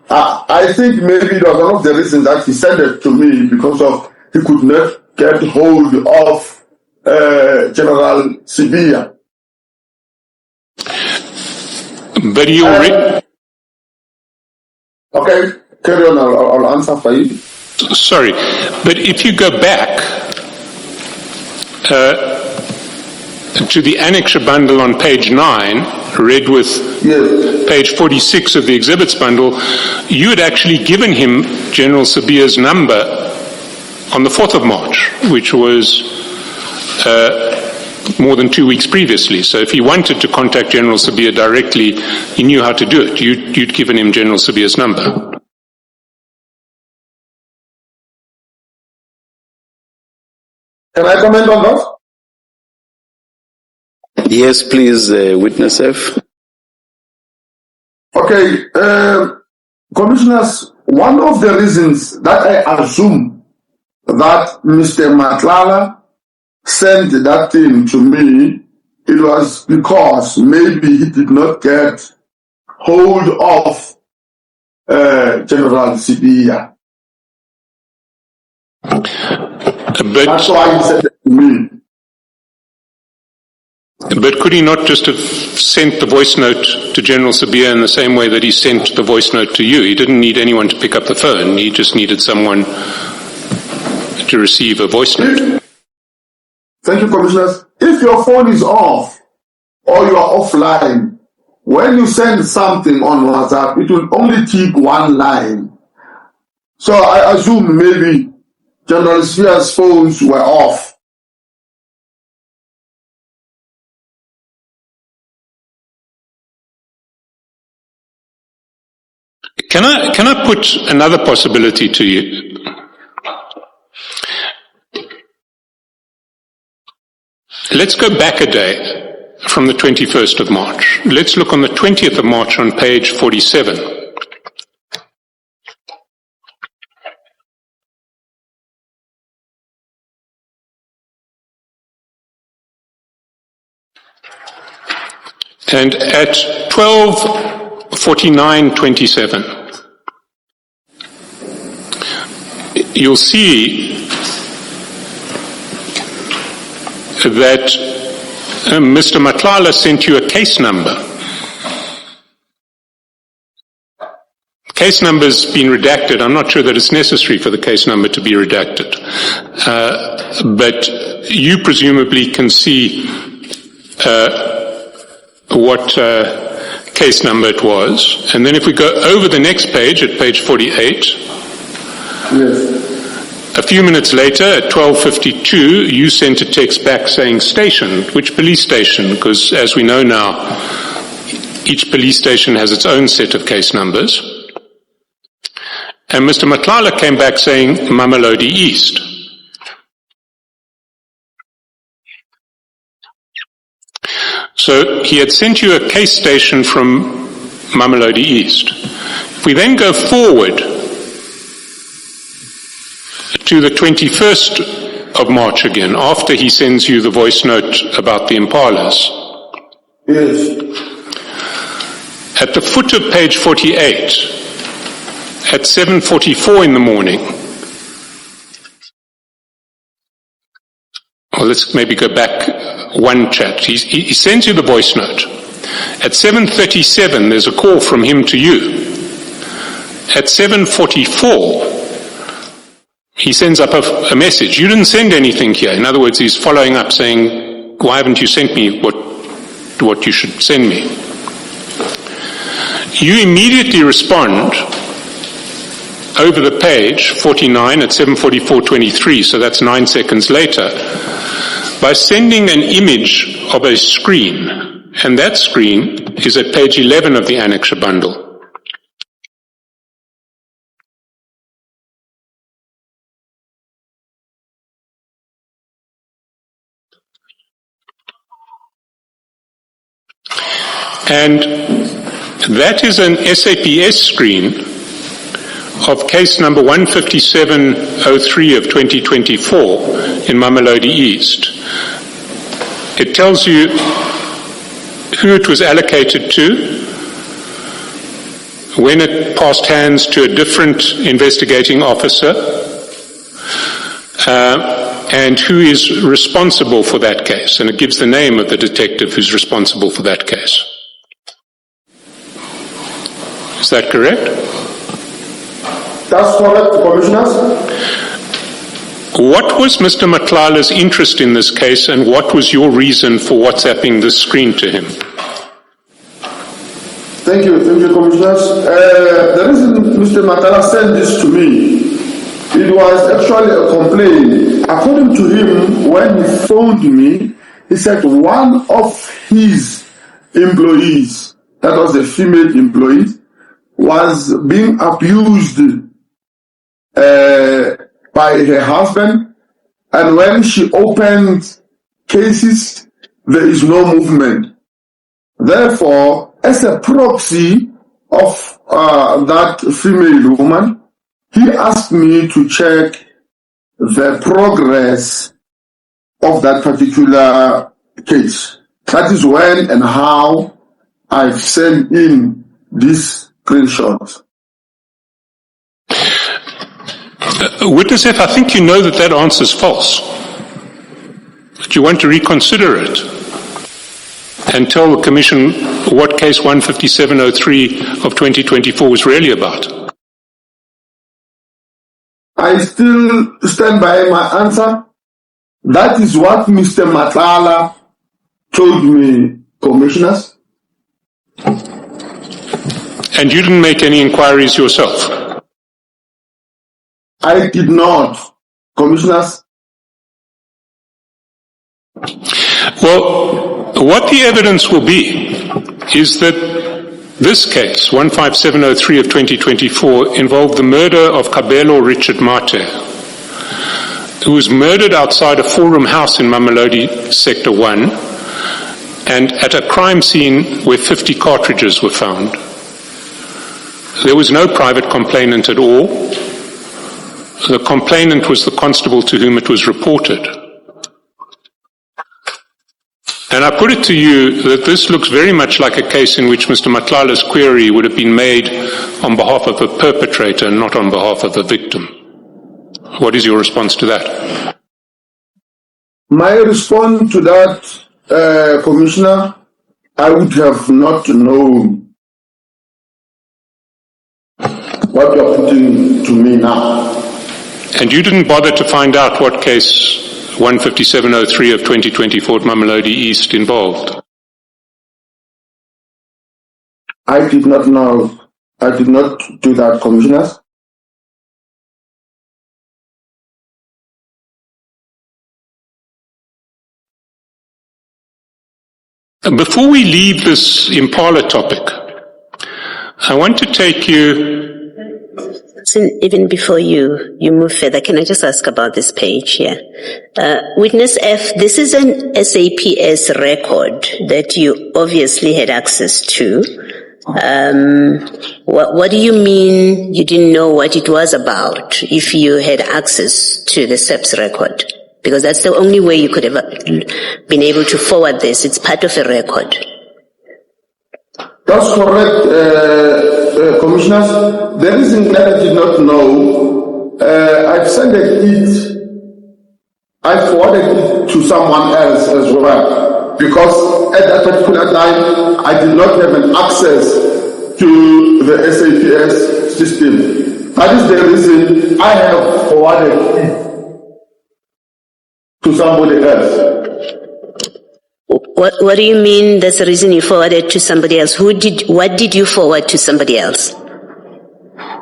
S3: I think maybe it was one of the reasons that he sent it to me because of he could not get hold of General Sibia.
S2: But you
S3: okay, carry on, I'll answer for you.
S2: Sorry, but if you go back to the annexure bundle on page 9, read with page 46 of the exhibits bundle, you had actually given him General Sibia's number on the 4th of March, which was more than 2 weeks previously. So if he wanted to contact General Sibia directly, he knew how to do it. You'd given him General Sibia's number.
S3: Can I comment on that?
S1: Yes, please, Witness F.
S3: Okay, Commissioners, one of the reasons that I assume that Mr. Madlanga sent that thing to me, it was because maybe he did not get hold of General Sibiya. That's why he sent it to me.
S2: But could he not just have sent the voice note to General Sibiya in the same way that he sent the voice note to you? He didn't need anyone to pick up the phone. He just needed someone to receive a voice note.
S3: Thank you, Commissioners. If your phone is off or you are offline, when you send something on WhatsApp, it will only keep one line. So I assume maybe General Sibiya's phones were off.
S2: Can I put another possibility to you? Let's go back a day from the 21st of March. Let's look on the 20th of March on page 47. And at 12:49:27, you'll see that Mr. Madlanga sent you a case number. Case number's been redacted. I'm not sure that it's necessary for the case number to be redacted. But you presumably can see what case number it was. And then if we go over the next page, at page 48,
S3: yes.
S2: A few minutes later, at 12:52, you sent a text back saying station. Which police station? Because as we know now, each police station has its own set of case numbers. And Mr. Madlanga came back saying Mamelodi East. So he had sent you a case station from Mamelodi East. If we then go forward to the 21st of March again, after he sends you the voice note about the Impalas.
S3: Yes.
S2: At the foot of page 48, at 7:44 in the morning, well, let's maybe go back one chat. He sends you the voice note. At 7:37, there's a call from him to you. At 7:44, he sends up a message. You didn't send anything here. In other words, he's following up saying, why haven't you sent me what you should send me? You immediately respond over the page, 49 at 7:44:23, so that's 9 seconds later, by sending an image of a screen. And that screen is at page 11 of the annexure bundle. And that is an SAPS screen of case number 15703 of 2024 in Mamelodi East. It tells you who it was allocated to, when it passed hands to a different investigating officer, and who is responsible for that case. And it gives the name of the detective who's responsible for that case. Is that correct?
S3: That's correct, Commissioners.
S2: What was Mr. Madlanga's interest in this case, and what was your reason for WhatsApping this screen to him?
S3: Thank you, Commissioners. The reason Mr. Madlanga sent this to me, it was actually a complaint. According to him, when he phoned me, he said one of his employees, that was a female employee, was being abused by her husband, and when she opened cases, there is no movement. Therefore, as a proxy, of that female woman, he asked me to check the progress of that particular case. That is when and how I've sent in this screenshot.
S2: Witness F, I think you know that answer is false. But you want to reconsider it and tell the Commission what case 15703 of 2024 was really about.
S3: I still stand by my answer. That is what Mr. Madlanga told me, commissioners.
S2: And you didn't make any inquiries yourself?
S3: I did not, commissioners.
S2: Well, what the evidence will be is that this case, 15703 of 2024, involved the murder of Kuvela Richard Mate, who was murdered outside a four-room house in Mamelodi Sector 1 and at a crime scene where 50 cartridges were found. There was no private complainant at all. The complainant was the constable to whom it was reported. And I put it to you that this looks very much like a case in which Mr. Matlal's query would have been made on behalf of a perpetrator and not on behalf of a victim. What is your response to that?
S3: My response to that, Commissioner, I would have not known what you are putting to me now.
S2: And you didn't bother to find out what case 15703 of 2024 at Mamelodi East involved?
S3: I did not know. I did not do that, commissioners.
S2: Before we leave this Impala topic, I want to take you...
S6: Even before you move further, can I just ask about this page here? Witness F, this is an SAPS record that you obviously had access to. What do you mean you didn't know what it was about if you had access to the SAPS record? Because that's the only way you could have been able to forward this. It's part of a record.
S3: That's correct, commissioners. The reason that I did not know, I've sent it, I forwarded it to someone else as well, because at that particular time, I did not have an access to the SAPS system. That is the reason I have forwarded it to somebody else.
S6: What do you mean that's the reason you forwarded to somebody else? What did you forward to somebody else?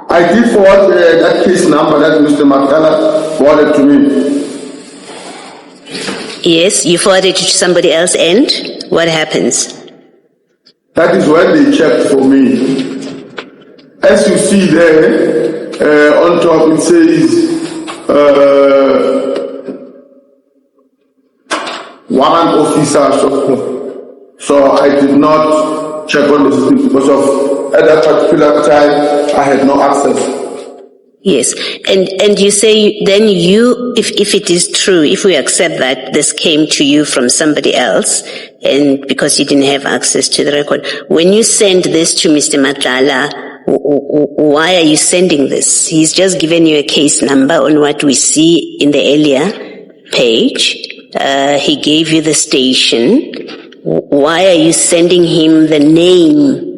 S3: I did forward that case number that Mr. Madlanga forwarded to me.
S6: Yes, you forwarded it to somebody else, and what happens?
S3: That is when they checked for me. As you see there, on top it says warrant officer. So I did not check on the system because of at that particular time I had no access.
S6: Yes, and you say then you, if it is true, if we accept that this came to you from somebody else, and because you didn't have access to the record, when you send this to Mr. Madlanga, why are you sending this? He's just given you a case number on what we see in the earlier page. He gave you the station. Why are you sending him the name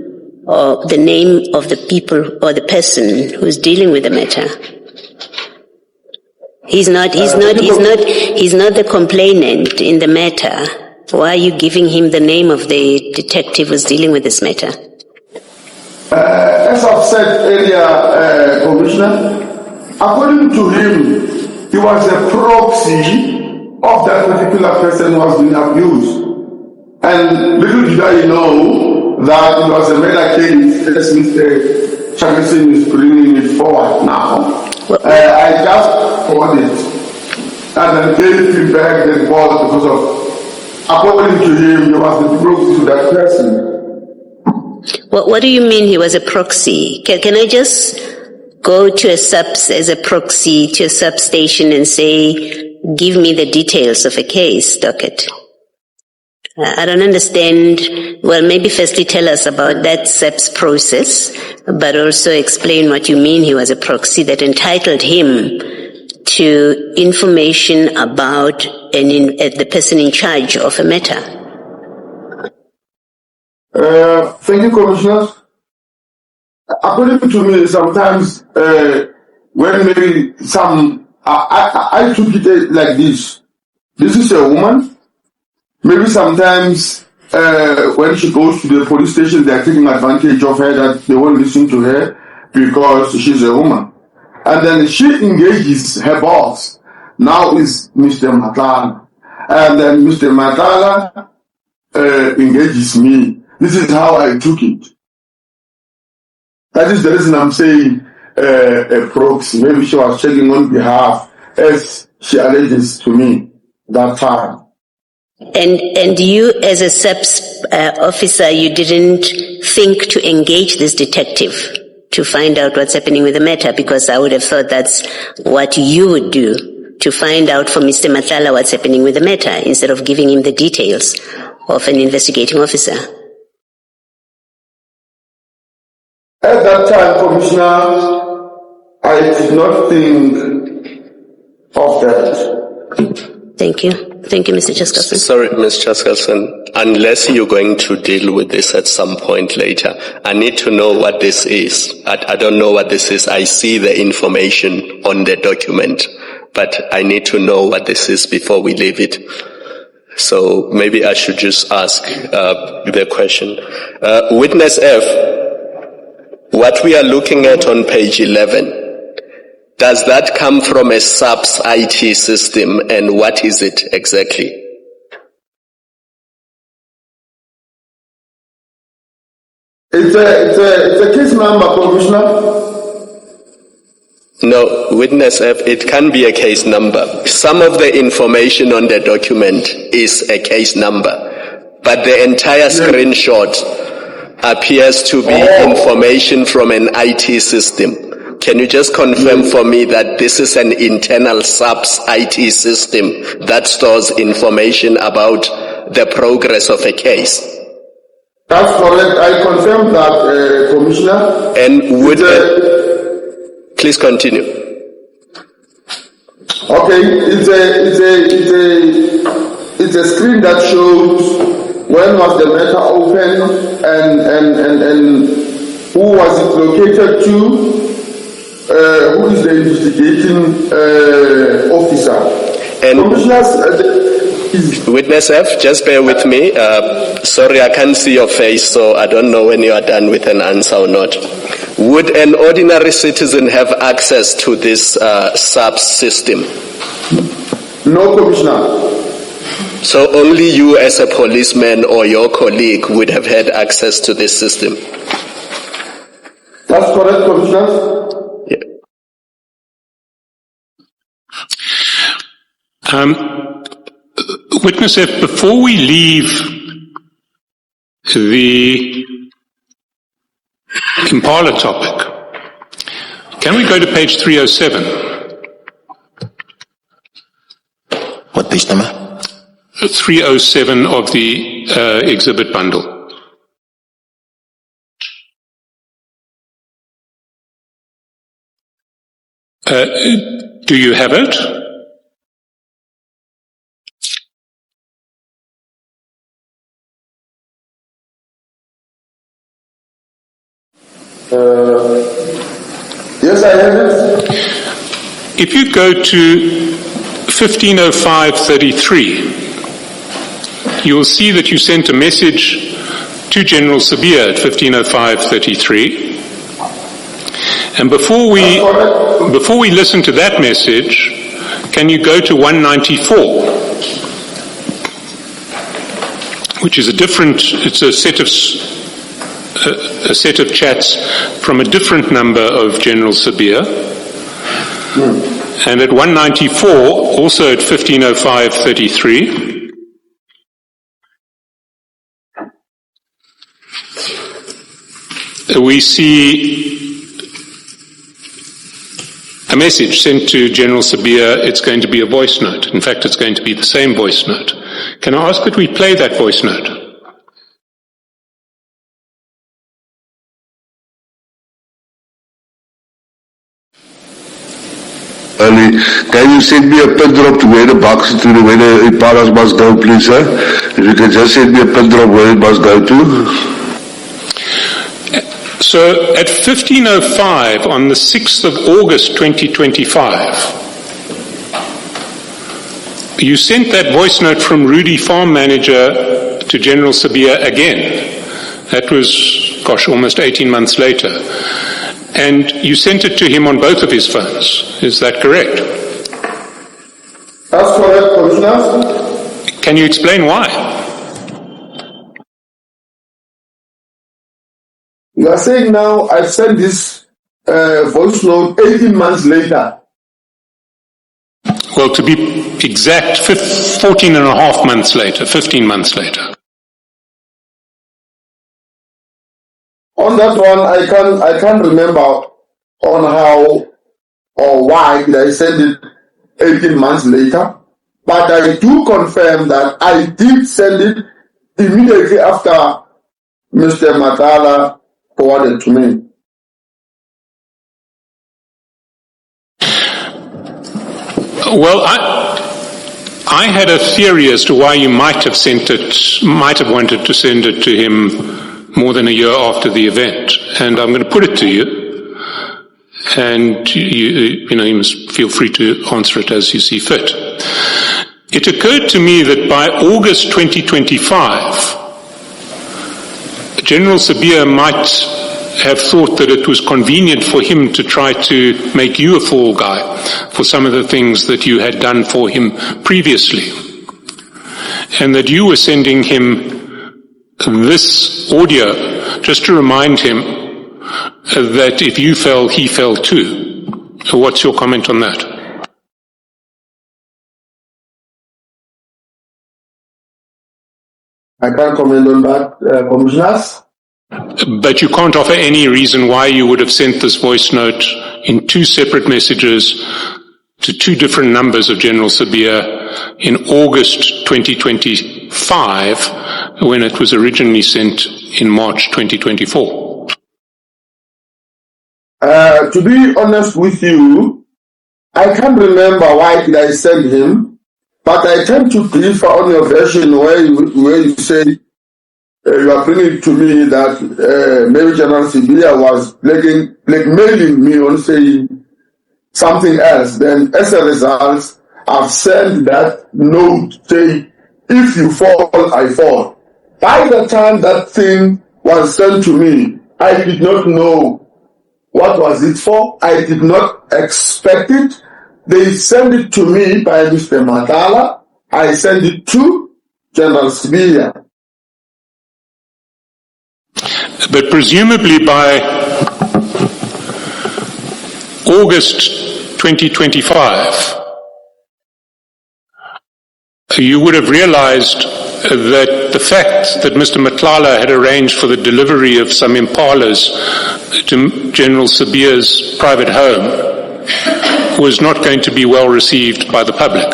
S6: of the people or the person who's dealing with the matter? He's not the complainant in the matter. Why are you giving him the name of the detective who's dealing with this matter?
S3: As I've said earlier, Commissioner, according to him, he was a proxy of that particular person who was being abused. And little did I know that it was a murder case as Mr. Charlison is bringing it forward now. I just forwarded it and then gave him back the report because of, according to him, he was the proxy to that person.
S6: What do you mean he was a proxy? Can I just go to a subs as a proxy to a substation and say, give me the details of a case docket? I don't understand. Well, maybe firstly tell us about that SEPS process, but also explain what you mean he was a proxy that entitled him to information about the person in charge of a matter.
S3: Thank you, Commissioners. According to me, sometimes when maybe I took it like this. This is a woman. Maybe sometimes when she goes to the police station, they are taking advantage of her, that they won't listen to her because she's a woman. And then she engages her boss. Now is Mr. Madlanga. And then Mr. Madlanga engages me. This is how I took it. That is the reason I'm saying a proxy. Maybe she was checking on behalf, as she alleges to me that time.
S6: And you, as a SEPS officer, you didn't think to engage this detective to find out what's happening with the matter, because I would have thought that's what you would do, to find out from Mr. Mathala what's happening with the matter, instead of giving him the details of an investigating officer.
S3: At that time, Commissioner, I did not think of that.
S6: Thank you. Thank you, Mr. Chaskalson.
S5: Sorry, Ms. Chaskalson. Unless you're going to deal with this at some point later, I need to know what this is. I don't know what this is. I see the information on the document, but I need to know what this is before we leave it. So maybe I should just ask the question. Witness F, what we are looking at on page 11, does that come from a SAPS IT system, and what is it exactly?
S3: It's a case number, Commissioner.
S5: No, Witness F, it can be a case number. Some of the information on the document is a case number, but the entire screenshot appears to be information from an IT system. Can you just confirm for me that this is an internal SAPS IT system that stores information about the progress of a case?
S3: That's correct. I confirm that, Commissioner.
S5: And would please continue.
S3: Okay, it's a screen that shows when was the matter open and who was it located to. Who is the investigating officer?
S5: And
S3: Commissioners,
S5: Witness F, just bear with me. Sorry, I can't see your face, so I don't know when you are done with an answer or not. Would an ordinary citizen have access to this SAPS system?
S3: No, Commissioner.
S5: So only you as a policeman or your colleague would have had access to this system?
S3: That's correct, Commissioner.
S2: Witness F, before we leave the Impala topic, can we go to page 307?
S4: What page number?
S2: 307 of the exhibit bundle. Do you have it?
S3: Yes, I have it.
S2: If you go to 1505.33, you will see that you sent a message to General Sabia at 1505.33. And before we listen to that message, can you go to 194, which is it's a set of chats from a different number of General Sabia. And at 194, also at 1505.33, we see a message sent to General Sabia. It's going to be a voice note. In fact, it's going to be the same voice note. Can I ask that we play that voice note?
S8: Ali, can you send me a pin drop to where the box to where the paras must go, please, sir? If you can just send me a pin drop where it must go to.
S2: So at 15:05 on the 6th of August 2025, you sent that voice note from Rudy, farm manager, to General Sabia again. That was, almost 18 months later. And you sent it to him on both of his phones. Is that correct?
S3: That's correct, Commissioner.
S2: Can you explain why?
S3: You are saying now I sent this voice note 18 months later.
S2: Well, to be exact, 14 and a half months later, 15 months later.
S3: On that one, I can't remember on how or why did I send it 18 months later, but I do confirm that I did send it immediately after Mr. Matala forwarded to me.
S2: Well, I had a theory as to why you might have wanted to send it to him more than a year after the event, and I'm going to put it to you, and you must feel free to answer it as you see fit. It occurred to me that by August 2025, General Sabia might have thought that it was convenient for him to try to make you a fall guy for some of the things that you had done for him previously, and that you were sending him this audio just to remind him that if you fell, he fell too. So what's your comment on that?
S3: I can't comment on that, Commissioners.
S2: But you can't offer any reason why you would have sent this voice note in two separate messages to two different numbers of General Sabia in August 2025 when it was originally sent in March 2024.
S3: To be honest with you, I can't remember why did I send him, but I tend to differ on your version where you say you are bringing to me that maybe General Sabia was blackmailing me on saying something else. Then as a result, I've sent that note saying, if you fall, I fall. By the time that thing was sent to me, I did not know what was it for. I did not expect it. They sent it to me by Mr. Matala. I sent it to General Sabia.
S2: But presumably by August 2025, you would have realized that the fact that Mr. Matlala had arranged for the delivery of some impalas to General Sabia's private home was not going to be well received by the public.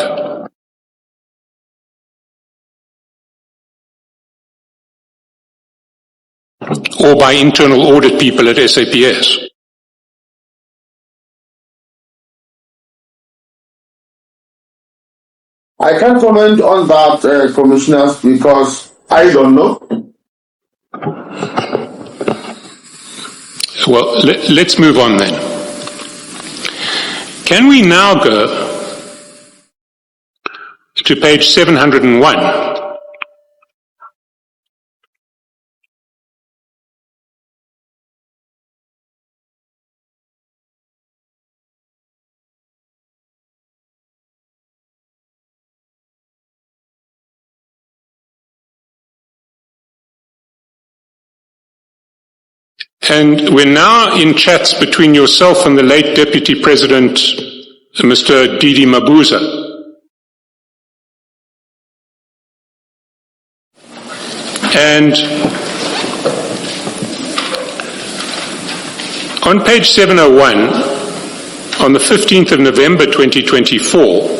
S2: Or by internal audit people at SAPS.
S3: I can't comment on that, Commissioners, because I don't know.
S2: Well, let's move on then. Can we now go to page 701? And we're now in chats between yourself and the late Deputy President, Mr. DD Mabuza. And On page 701, on the 15th of November 2024,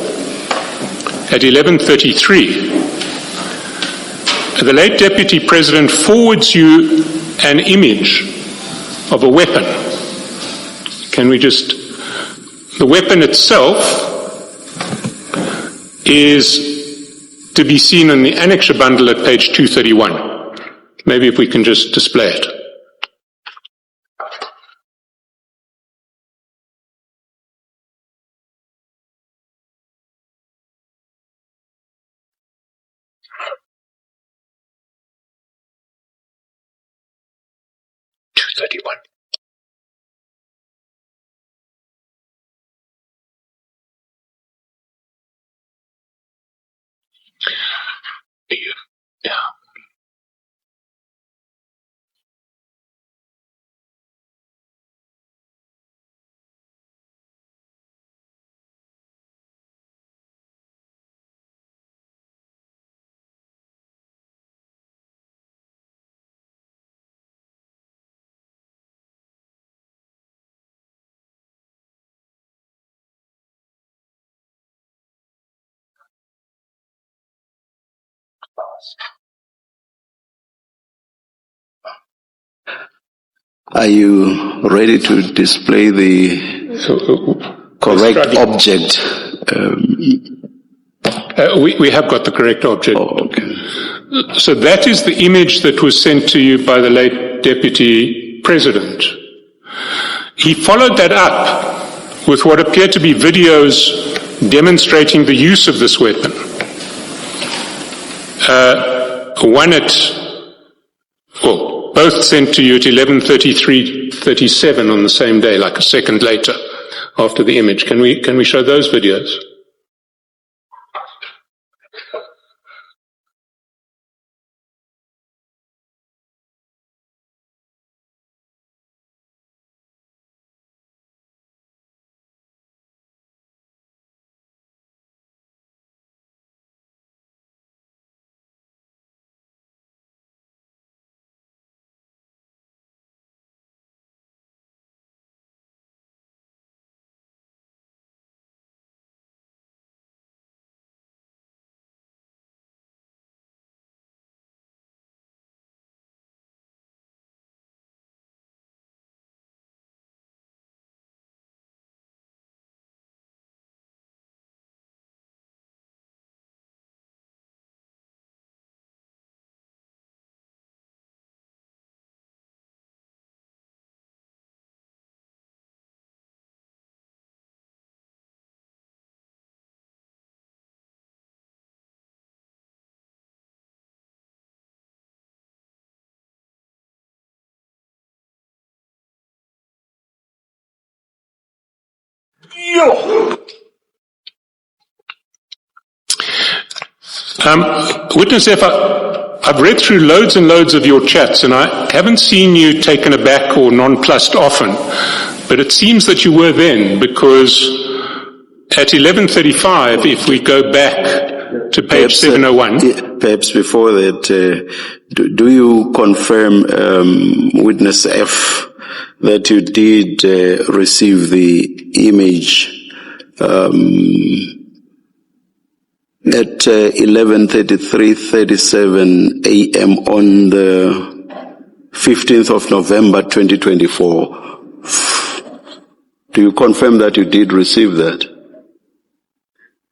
S2: at 11:33, the late Deputy President forwards you an image of a weapon. Can we just... The weapon itself is to be seen in the annexure bundle at page 231. Maybe if we can just display it. Yeah.
S1: Are you ready to display the correct object?
S2: We have got the correct object.
S1: Oh, okay.
S2: So that is the image that was sent to you by the late Deputy President. He followed that up with what appear to be videos demonstrating the use of this weapon. One at, well, both sent to you at 11:37 on the same day, like a second later after the image. Can we show those videos? Witness F, I've read through loads and loads of your chats and I haven't seen you taken aback or nonplussed often, but it seems that you were then, because at 11:35, if we go back to page 701.
S1: Perhaps before that, do you confirm, Witness F, that you did receive the image at 11:37 a.m. on the 15th of November 2024? Do you confirm that you did receive that?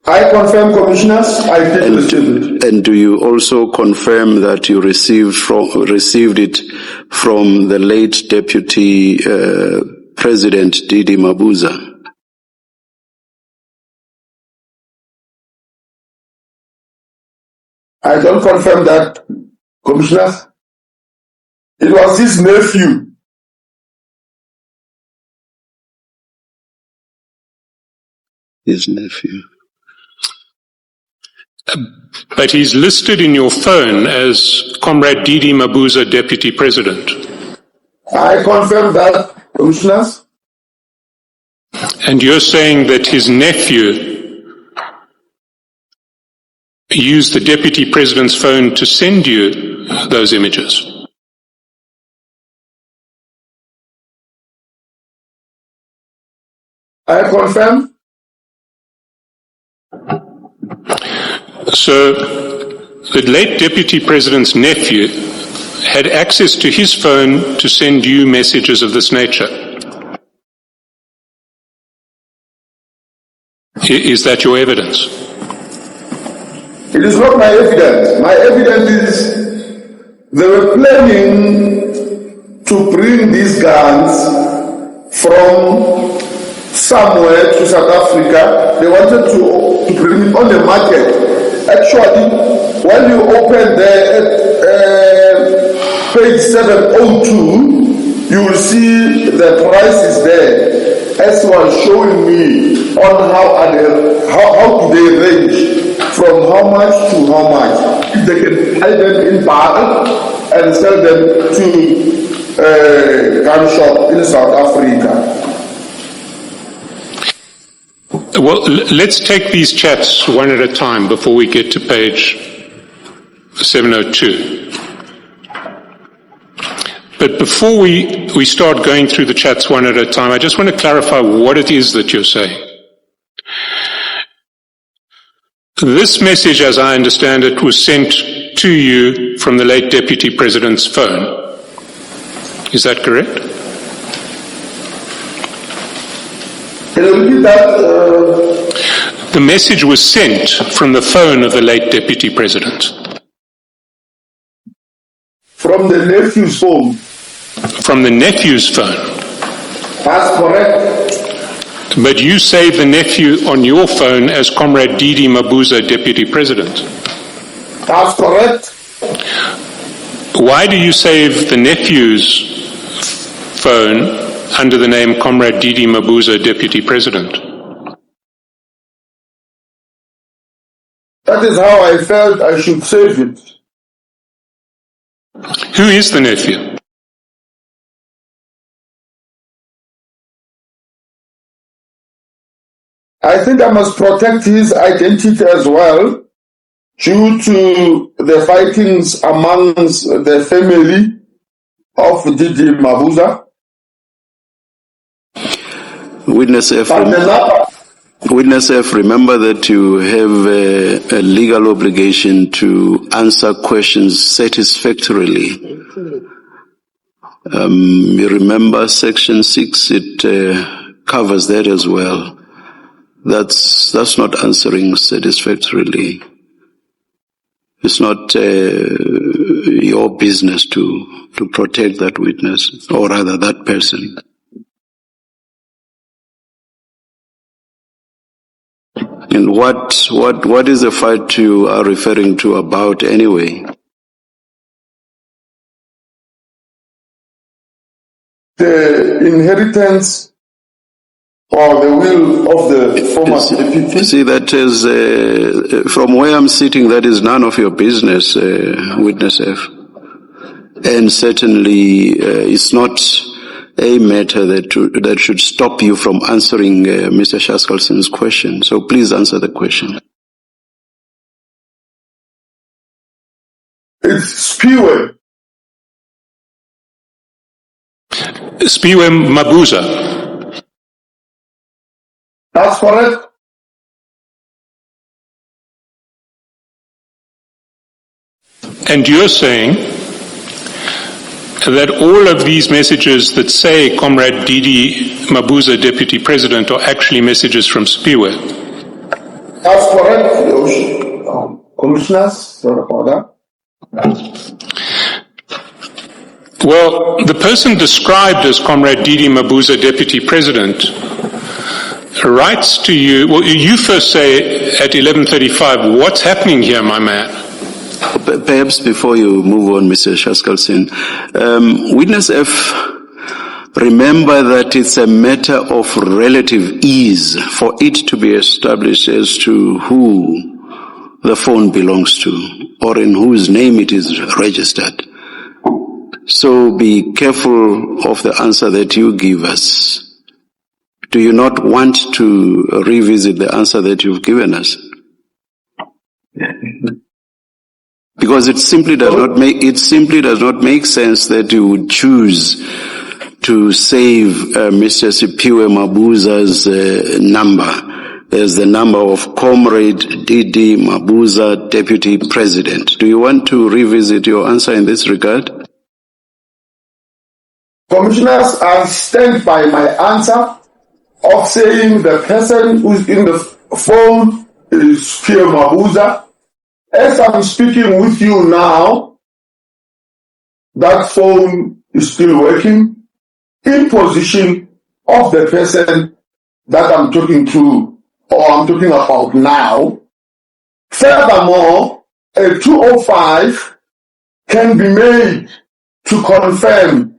S3: I confirm, Commissioners, I did receive it.
S1: And do you also confirm that you received it from the late Deputy President DD Mabuza?
S3: I don't confirm that, Commissioners. It was his nephew.
S1: His nephew.
S2: But he's listed in your phone as Comrade DD Mabuza, Deputy President.
S3: I confirm that, Commissioners.
S2: And you're saying that his nephew used the Deputy President's phone to send you those images?
S3: I confirm.
S2: So, the late Deputy President's nephew had access to his phone to send you messages of this nature. Is that your evidence?
S3: It is not my evidence. My evidence is they were planning to bring these guns from somewhere to South Africa. They wanted to bring it on the market. Actually, when you open there at page 702, you will see the prices there. As was showing me on how do they range from how much to how much. If they can buy them in bulk and sell them to a gun shop in South Africa.
S2: Well, let's take these chats one at a time before we get to page 702. But before we start going through the chats one at a time, I just want to clarify what it is that you're saying. This message, as I understand it, was sent to you from the late Deputy President's phone. Is that correct?
S3: Can you repeat that?
S2: The message was sent from the phone of the late Deputy President.
S3: From the nephew's phone.
S2: From the nephew's phone.
S3: That's correct.
S2: But you saved the nephew on your phone as Comrade DD Mabuza, Deputy President.
S3: That's correct.
S2: Why do you save the nephew's phone under the name Comrade DD Mabuza, Deputy President?
S3: That is how I felt I should save it.
S2: Who is the nephew?
S3: I think I must protect his identity as well, due to the fightings amongst the family of DD Mabuza.
S1: Witness F, remember that you have a legal obligation to answer questions satisfactorily. You remember Section 6, it covers that as well. That's not answering satisfactorily. It's not your business to protect that witness, or rather that person. And what is the fight you are referring to about anyway?
S3: The inheritance or the will of the former deputy.
S1: See, that is, from where I'm sitting, that is none of your business, Witness F. And certainly it's not a matter that should stop you from answering Mr. Shaskalson's question. So please answer the question.
S3: It's Spiwe.
S2: Spiwe Mabuza.
S3: That's correct.
S2: And you're saying that all of these messages that say Comrade DD Mabuza, Deputy President, are actually messages from Spiwe?
S3: That's correct, Commissioners. Sorry about that.
S2: Well, the person described as Comrade DD Mabuza, Deputy President, writes to you, well, you first say at 11:35, what's happening here, my man?
S1: Perhaps before you move on, Mr. Shaskalson, Witness F, remember that it's a matter of relative ease for it to be established as to who the phone belongs to or in whose name it is registered. So be careful of the answer that you give us. Do you not want to revisit the answer that you've given us? Because it simply does not make sense that you would choose to save Mr. Sipiwe Mabuza's number. There's the number of Comrade DD Mabuza, Deputy President. Do you want to revisit your answer in this regard?
S3: Commissioners, I stand by my answer of saying the person who's in the phone is Sipiwe Mabuza. As I'm speaking with you now, that phone is still working in position of the person that I'm talking to or I'm talking about now. Furthermore, a 205 can be made to confirm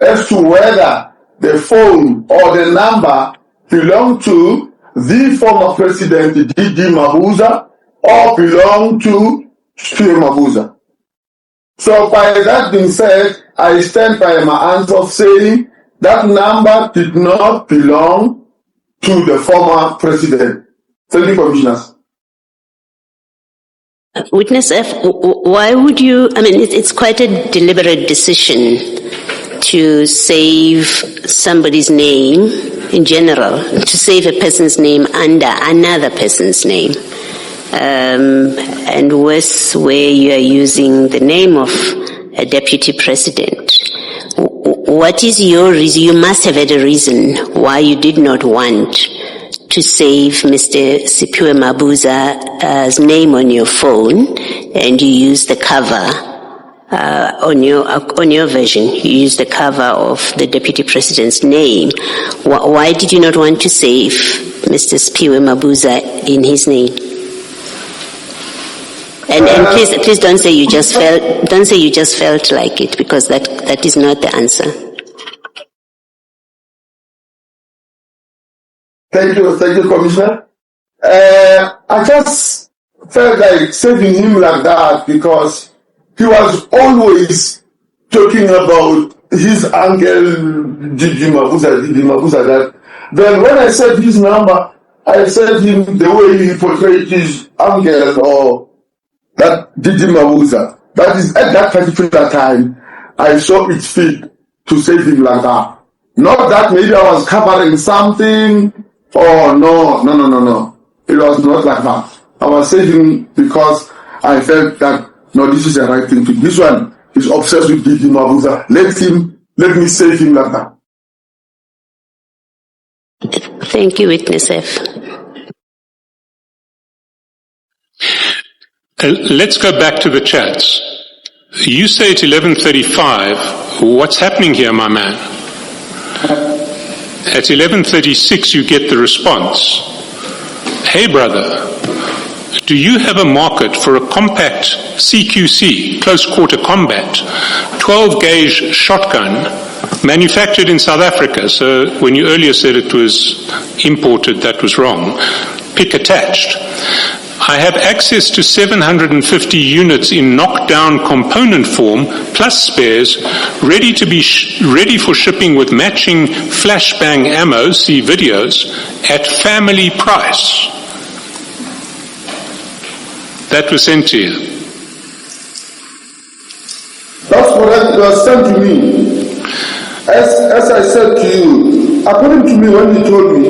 S3: as to whether the phone or the number belong to the former president DD Mabuza or belong to Sipiwe Mabuza. So by that being said, I stand by my answer of saying that number did not belong to the former president. Thank you, Commissioners.
S6: Witness F, why would you, it's quite a deliberate decision to save somebody's name in general, to save a person's name under another person's name. And worse, where you are using the name of a deputy president. What is your reason? You must have had a reason why you did not want to save Mr. Sipiwe Mabuza's name on your phone, and you use the cover on your version. You use the cover of the deputy president's name. Why did you not want to save Mr. Sipiwe Mabuza in his name? And please don't say you just felt. Don't say you just felt like it, because that is not the answer.
S3: Thank you, Commissioner. I just felt like saving him like that because he was always talking about his uncle DD Mabuza. That then when I said his number, I said him the way he portrayed his uncle or that DD Mabuza. That is, at that particular time, I saw it fit to save him like that. Not that maybe I was covering something, or no. It was not like that. I was saving because I felt that, no, this is the right thing to do. This one is obsessed with DD Mabuza. Let me save him like that.
S6: Thank you, Witness F.
S2: Let's go back to the chats. You say at 11:35, what's happening here, my man? At 11:36 you get the response. Hey brother, do you have a market for a compact CQC, close quarter combat, 12 gauge shotgun, manufactured in South Africa? So when you earlier said it was imported, that was wrong. Pick attached. I have access to 750 units in knockdown component form, plus spares, ready for shipping with matching flashbang ammo, see videos, at family price. That was sent to you.
S3: That's correct. It was sent to me. As I said to you, according to me, when you told me,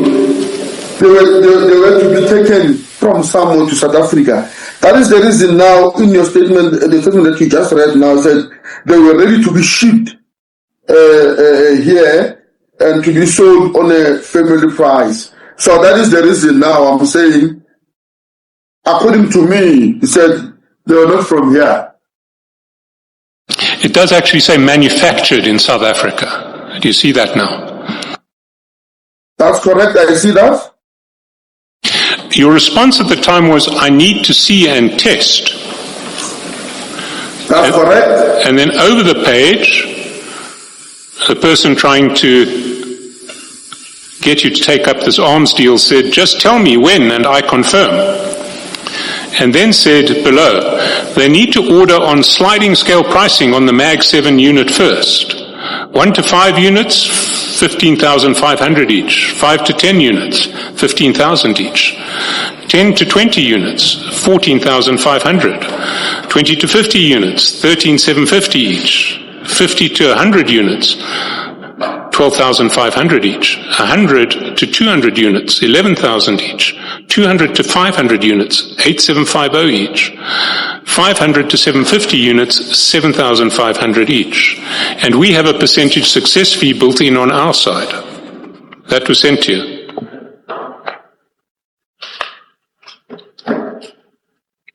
S3: they were to be taken from somewhere to South Africa. That is the reason now in your statement, the statement that you just read now said they were ready to be shipped here and to be sold on a family price. So that is the reason now I'm saying, according to me, he said they were not from here.
S2: It does actually say manufactured in South Africa. Do you see that now?
S3: That's correct. I see that.
S2: Your response at the time was, I need to see and test.
S3: That's correct.
S2: And then over the page, the person trying to get you to take up this arms deal said, just tell me when and I confirm. And then said below, they need to order on sliding scale pricing on the Mag 7 unit first. 1 to 5 units, 15,500 each. 5 to 10 units, 15,000 each. 10 to 20 units, 14,500. 20 to 50 units, 13,750 each. 50 to 100 units, 12,500 each. 100 to 200 units, 11,000 each. 200 to 500 units, 8,750 each. 500 to 750 units, 7,500 each. And we have a percentage success fee built in on our side. That was sent to you.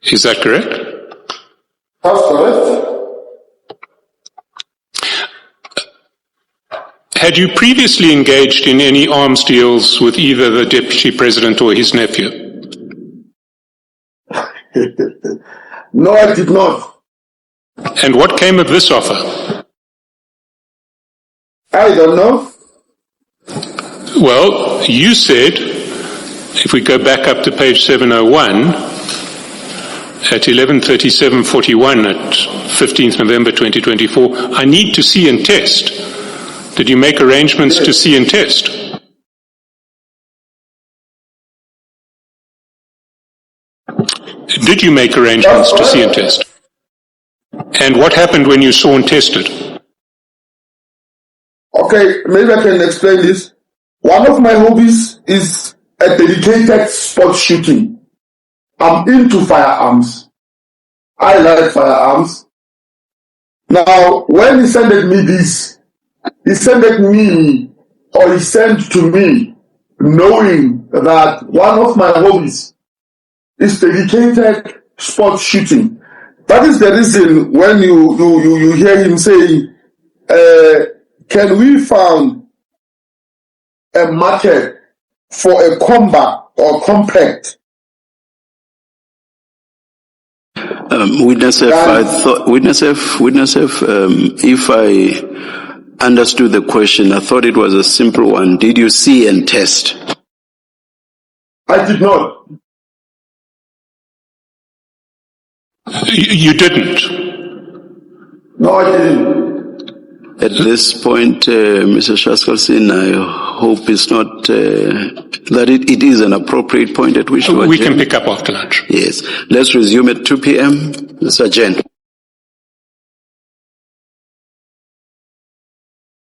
S2: Is that correct?
S3: That's correct.
S2: Had you previously engaged in any arms deals with either the Deputy President or his nephew?
S3: No, I did not.
S2: And what came of this offer?
S3: I don't know.
S2: Well, you said, if we go back up to page 701, at 11:37:41 at 15th November 2024, I need to see and test. Did you make arrangements to see and test? Did you make arrangements to see and test? And what happened when you saw and tested?
S3: Okay, maybe I can explain this. One of my hobbies is a dedicated sport shooting. I'm into firearms. I like firearms. Now, when he sent me this, he sent me, or he sent to me, knowing that one of my hobbies is dedicated sport shooting. That is the reason when you hear him saying, can we find a market for a combat or compact?
S1: Witness F, if I understood the question, I thought it was a simple one. Did you see and test?
S3: I did not.
S2: You didn't?
S3: No, I didn't.
S1: At this point, Mr. Shaskalsin, I hope it's not, that it is an appropriate point at which
S2: we can pick up after lunch.
S1: Yes. Let's resume at 2 p.m. Mr. Jen.